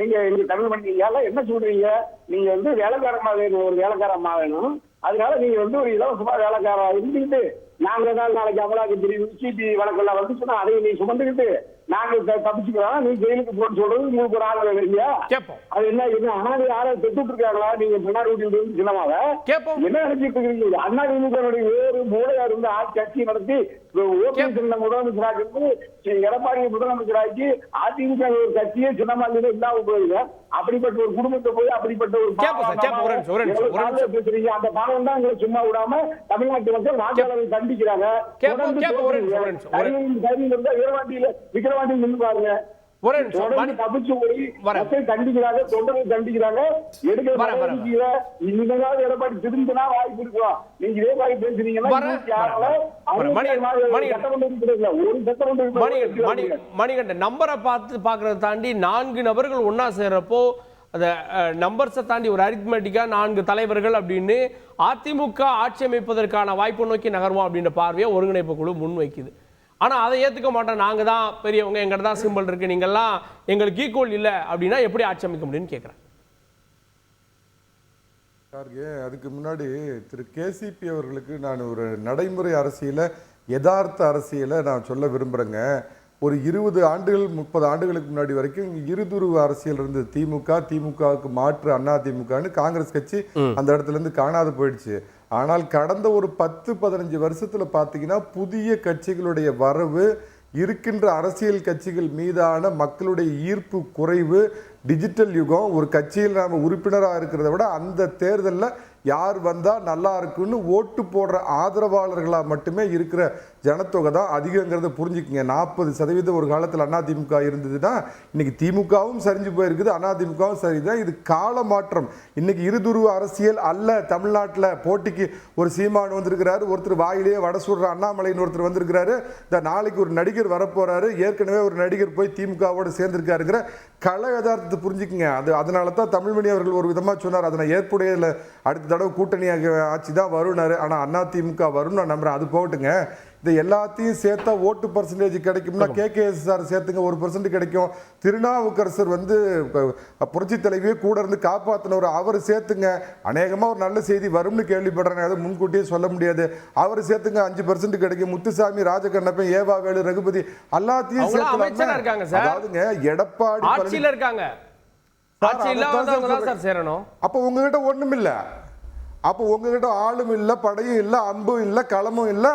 எங்க தமிழ்மணி எல்லாம் என்ன சொல்றீங்க? நீங்க வேலைக்காரமா வேணும், ஒரு வேலைக்காரமா வேணும். அதனால நீங்க ஒரு இலவசமா வேலைக்காரா இருந்துக்கிட்டு நாங்க தான் நாளைக்கு அமலாக்க பிரிவு சிபி வழக்கெல்லாம் வந்துச்சுன்னா அதையும் நீ சுமந்துக்கிட்டு நாங்க தப்பிச்சுக்கிறோம், நீ ஜெயிலுக்கு போன்னு சொல்றது உங்களுக்கு ஒரு ஆள் இல்லையா? அது என்ன அண்ணாடி யாரும் பெற்றுட்டு இருக்காங்களா? நீங்க முன்னாடி வீட்டு சின்னமாவ என்ன நினைச்சிட்டு இருக்கீங்க? அண்ணா திமுகனுடைய வேறு மூளையா இருந்து கட்சி நடத்தி ஓபிஎஸ் முதலமைச்சராக இருந்து எடப்பாடி முதலமைச்சராக்கி அதிமுக ஒரு கட்சியே சின்னமாதிரி இல்லாம போயிருங்க. அப்படிப்பட்ட ஒரு குடும்பத்தை போய் அப்படிப்பட்ட ஒரு பேசுறீங்க. அந்த பாவம் தான் எங்களை சும்மா விடாம தமிழ்நாட்டு மக்கள் வாக்காளரை கண்டிக்கிறாங்க. வீரவாண்டியில விக்கிரவாண்டி நின்று பாருங்க, தப்பிச்சு போய் மக்கள் கண்டிக்கிறாங்க, தொண்டர்கள் கண்டிக்கிறாங்க. எடப்பாடி திரும்பினா வாய்ப்பு இருக்கலாம். நீங்க இதே மாதிரி பேசுறீங்கன்னா மணிகண்டன் நம்பரை பாக்குறத தாண்டி 4 நபர்கள் ஒன்னா சேர்றப்போ அந்த நம்பர்ஸை தாண்டி ஒரு அரித்மெட்டிக்கா 4 தலைவர்கள் அப்படின்னு அதிமுக ஆட்சி அமைப்பதற்கான வாய்ப்பு நோக்கி நகர்வோம் அப்படின்ற பார்வையை ஒருங்கிணைப்பு குழு முன்வைக்குது. ஆனா அதை ஏத்துக்க மாட்டோம், நாங்க தான் பெரியவங்க, எங்கிட்ட தான் சிம்பிள் இருக்கு, நீங்கெல்லாம் எங்களுக்கு ஈக்குவல் இல்லை அப்படின்னா எப்படி ஆட்சி அமைக்க முடியும்னு கேட்கிறேன். அதுக்கு முன்னாடி திரு கேசிபி அவர்களுக்கு நான் ஒரு நடைமுறை அரசியலை யதார்த்த அரசியலை நான் சொல்ல விரும்புகிறேங்க. ஒரு 20 ஆண்டுகள் 30 ஆண்டுகளுக்கு முன்னாடி வரைக்கும் இருதுருவ அரசியல் இருந்தது. திமுகவுக்கு மாற்று அதிமுகன்னு காங்கிரஸ் கட்சி அந்த இடத்துல இருந்து காணாது போயிடுச்சு. ஆனால் கடந்த ஒரு 10-15 வருஷத்துல பாத்தீங்கன்னா புதிய கட்சிகளுடைய வரவு, இருக்கின்ற அரசியல் கட்சிகள் மீதான மக்களுடைய ஈர்ப்பு குறைவு, டிஜிட்டல் யுகம். ஒரு கட்சியில் நாம உறுப்பினராக இருக்கிறத விட அந்த தேர்தலில் யார் வந்தா நல்லா இருக்குன்னு ஓட்டு போடுற ஆதரவாளர்களாக மட்டுமே இருக்கிற ஜனத்தொகை தான் அதிகங்கிறத புரிஞ்சுக்குங்க. 40% ஒரு காலத்தில் அதிமுக இருந்ததுன்னா இன்னைக்கு திமுகவும் சரிஞ்சு போயிருக்குது, அதிமுகவும் சரிதான். இது கால மாற்றம். இன்னைக்கு இருதுருவ அரசியல் அல்ல. தமிழ்நாட்டில் போட்டிக்கு ஒரு சீமான் வந்திருக்கிறாரு, ஒருத்தர் வாயிலேயே வட சுடுற அண்ணாமலைன்னு ஒருத்தர் வந்திருக்கிறாரு, இந்த நாளைக்கு ஒரு நடிகர் வரப்போறாரு, ஏற்கனவே ஒரு நடிகர் போய் திமுகவோடு சேர்ந்திருக்காருங்கிற கள யதார்த்தத்தை புரிஞ்சுக்குங்க. அதனால தான் தமிழ்மணி அவர்கள் ஒரு விதமாக சொன்னார், அதனை ஏற்புடையல அடுத்த தடவை கூட்டணி ஆட்சி தான் வரும்னாரு. ஆனால் அதிமுக வரும் நான் நம்புறேன். அது போட்டுங்க, இந்த எல்லாத்தையும் சேர்த்தா ஓட்டு பர்சன்டேஜ் கிடைக்கும்னா KKSR சேர்த்துங்க 1% கிடைக்கும். திருநாவுக்கரசர் வந்து புரட்சி தலைவியே கூட இருந்து காப்பாற்றினவர், அவர் சேர்த்துங்க, அநேகமாக ஒரு நல்ல செய்தி வரும்னு கேள்விப்படுறேன். அதை முன்கூட்டியே சொல்ல முடியாது. அவர் சேர்த்துங்க 5% கிடைக்கும். முத்துசாமி, ராஜகண்ணப்பன், ஏவா வேலு, ரகுபதி எல்லாத்தையும் அதாவதுங்க எடப்பாடி ஆட்சியில இருக்காங்க. அப்ப உங்ககிட்ட ஒண்ணும் இல்ல. அப்போ உங்ககிட்ட ஆளும் இல்ல, படையும் இல்ல, அம்பும் இல்ல, களமும் இல்ல,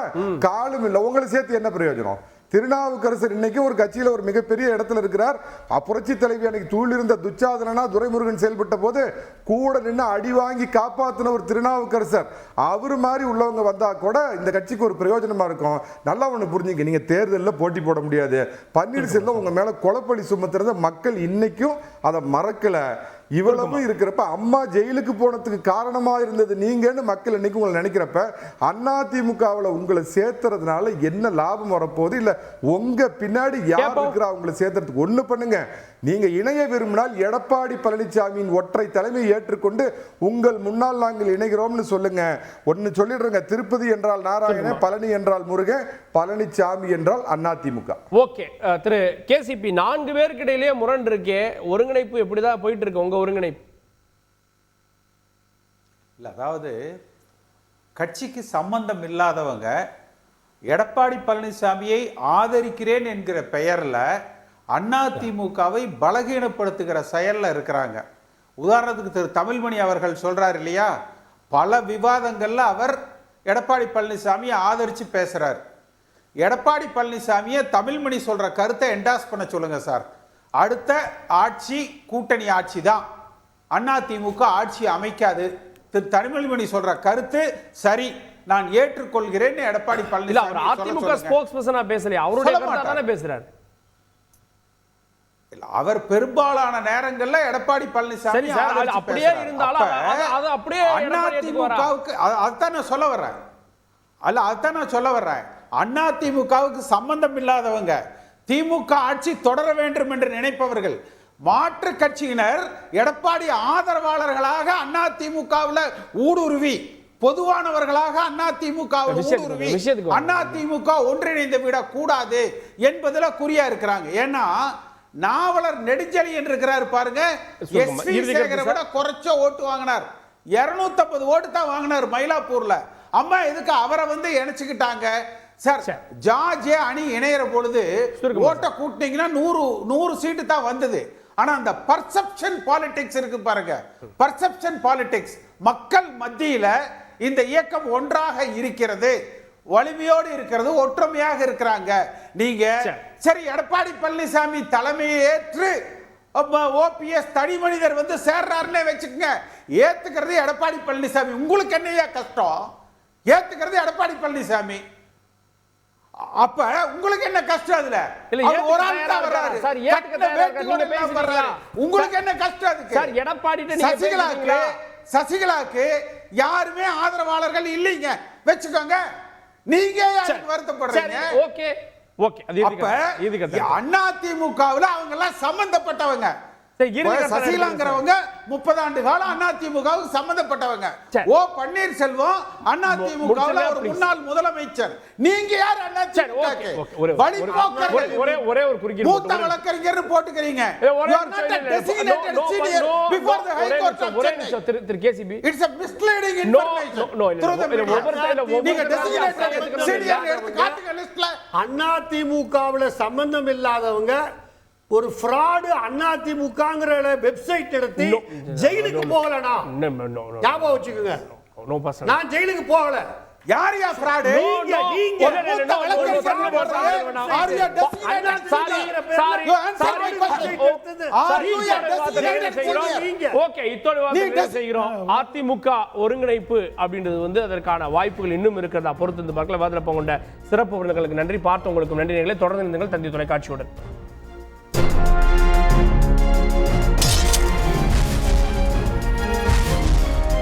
காலும் இல்ல. உங்களை சேர்த்து என்ன பிரயோஜனம்? திருநாவுக்கரசர் இன்னைக்கு ஒரு கட்சியில ஒரு மிகப்பெரிய இடத்துல இருக்கிறார். புரட்சி தலைவி அன்னைக்கு தூள் இருந்த துச்சாதனா துரைமுருகன் செயல்பட்ட போது கூட நின்று அடி வாங்கி காப்பாத்தின ஒரு திருநாவுக்கரசர். அவரு மாதிரி உள்ளவங்க வந்தா கூட இந்த கட்சிக்கு ஒரு பிரயோஜனமா இருக்கும். நல்லா ஒண்ணு புரிஞ்சுங்க, நீங்க தேர்தலில் போட்டி போட முடியாது. பன்னீர்செல்வம் உங்க மேல கொலைப்பழி சுமத்துறத மக்கள் இன்னைக்கும் அதை மறக்கல. இவ்வளவு இருக்கிறப்ப அம்மா ஜெயிலுக்கு போனதுக்கு காரணமா இருந்தது நீங்கன்னு மக்கள் இன்னைக்கு உங்களை நினைக்கிறப்ப அதிமுகவில் உங்களை சேர்த்துறதுனால என்ன லாபம் வரப்போகுது? இல்ல உங்க பின்னாடி யார் இருக்கிறா உங்களை சேர்த்துறதுக்கு? ஒண்ணு பண்ணுங்க, நீங்க இணைய விரும்பினால் எடப்பாடி பழனிசாமியின் ஒற்றை தலைமை ஏற்றுக்கொண்டு உங்கள் முன்னால் நாங்கள் இணைகிறோம்னு சொல்லுங்க. ஒன்னு சொல்லிடுறேங்க, திருப்பதி என்றால் நாராயணன், பழனி என்றால் முருகன், பழனிசாமி என்றால் அதிமுக. ஓகே திரு KCP, 4 பேருக்கு இடையிலேயே முரண் இருக்கே, ஒருங்கிணைப்பு எப்படிதான் போயிட்டு இருக்கு உங்க ஒருங்கிணைப்பு? இல்லை, அதாவது கட்சிக்கு சம்பந்தம் இல்லாதவங்க எடப்பாடி பழனிசாமியை ஆதரிக்கிறேன் என்கிற பெயரில் அதிமுகவை பலகீனப்படுத்துகிற செயலில் இருக்கிறாங்க. உதாரணத்துக்கு திரு தமிழ்மணி அவர்கள் சொல்றார் இல்லையா, பல விவாதங்கள்ல அவர் எடப்பாடி பழனிசாமியை ஆதரிச்சு பேசுறார். எடப்பாடி பழனிசாமியை தமிழ்மணி சொல்ற கருத்தை என்டாஸ் பண்ண சொல்லுங்க சார். அடுத்த ஆட்சி கூட்டணி ஆட்சி தான், அதிமுக ஆட்சி அமைக்காது. திரு தமிழ்மணி சொல்ற கருத்து சரி, நான் ஏற்றுக்கொள்கிறேன். எடப்பாடி பழனிசாமி அதிமுக ஸ்போக்ஸ்பர்சனா பேசலையா? அவருடைய கருத்தா தானே பேசுறார். அவர் பெரும்பாலான நேரங்கள்ல எடப்பாடி பழனிசாமி அப்படியே இருந்தாலும் அது அப்படியே அதிமுகவுக்கு அதான் நான் சொல்ல வர்றேன். அல்ல, அதான் நான் சொல்ல வர்றேன். அதிமுகவுக்கு சம்பந்தம் இல்லாதவங்க திமுக ஆட்சி தொடர வேண்டும் என்று நினைப்பவர்கள், மாற்று கட்சியினர் எடப்பாடி ஆதரவாளர்களாக அதிமுகவில் ஊடுருவி, பொதுவானவர்களாக அதிமுக ஒன்றிணைந்து விடக் கூடாது என்பதுல குறியா இருக்கிறாங்க. ஏன்னா நாவலர் நெடுஞ்செழியன் இருக்கிறார் பாருங்க, எஸ்வி சேகரை விட குறைச்ச ஓட்டு வாங்கினார். 250 ஓட்டு தான் வாங்கினார் மயிலாப்பூர்ல. அம்மா எதுக்கு அவரை வந்து இணைச்சுக்கிட்டாங்க சார்? ஜார்ஜ் அணி இணையற பொழுது ஓட்ட கூட்டினீங்கன்னா 100 சீட்டு தான் வந்தது. ஆனா அந்த பர்செப்ஷன் பாலிடிக்ஸ் இருக்கு பாருங்க, பர்செப்ஷன் பாலிடிக்ஸ், மக்கள் மத்தியில இந்த இயக்கம் ஒன்றாக இருக்கிறது, வலிமையோடு இருக்கிறது, ஒற்றுமையாக இருக்கிறாங்க. நீங்க சரி எடப்பாடி பழனிசாமி தலைமையை ஏற்று ஓபிஎஸ் தனி மனிதர் வந்து சேர்றாருன்னே வச்சுக்கோங்க, ஏத்துக்கிறது எடப்பாடி பழனிசாமி. உங்களுக்கு என்னையா கஷ்டம்? ஏத்துக்கிறது எடப்பாடி பழனிசாமி. அப்ப உங்களுக்கு என்ன கஷ்டம்? அதுல ஒரு ஆள் தான் வர்றாரு, உங்களுக்கு என்ன கஷ்டம்? அதுக்கு சசிகலாக்கு யாருமே ஆதரவாளர்கள் இல்லைங்க வச்சுக்கோங்க, நீங்க வருத்தப்படுறீங்க. ஓகே ஓகே, அதிமுகவில் அவங்க எல்லாம் சம்பந்தப்பட்டவங்க. சரி, இறுதி கருத்து சசிகலாங்கிறவங்க 30 ஆண்டு காலம் அதிமுகவுக்கு சம்பந்தப்பட்டவங்க. சரி. ஓ பன்னீர்செல்வம் அதிமுகவுல ஒரு முன்னாள் முதலமைச்சர். நீங்க யார் சரி, ஓகே, ஓகே. ஒரே ஒரு குறுக்கீடு மூத்த வழக்கறிஞர் போட்டுக்கிறீங்க. ஒரே நிமிஷம் திரு KCP. It's a misleading information. அதிமுகவுல சம்பந்தம் இல்லாதவங்க ஒரு ஃப்ராடு அதிமுகங்கிற வெப்சைட் எடுத்து ஜெயிலுக்கு போகலனா ஞாபகம் வச்சுக்கோங்க. நான் ஜெயிலுக்கு போகல. யார் யா ஃப்ராடு? நீங்க அதிமுக ஒருங்கிணைப்பு அப்படின்றது வந்து அதற்கான வாய்ப்புகள் இன்னும் இருக்கிறதா பொறுத்து பார்க்கல. சிறப்பு விருந்தினர்களுக்கு நன்றி, பார்த்தவங்களுக்கும் நன்றி. தொடர்ந்து இருந்தீர்கள் தந்தி தொலைக்காட்சியுடன்.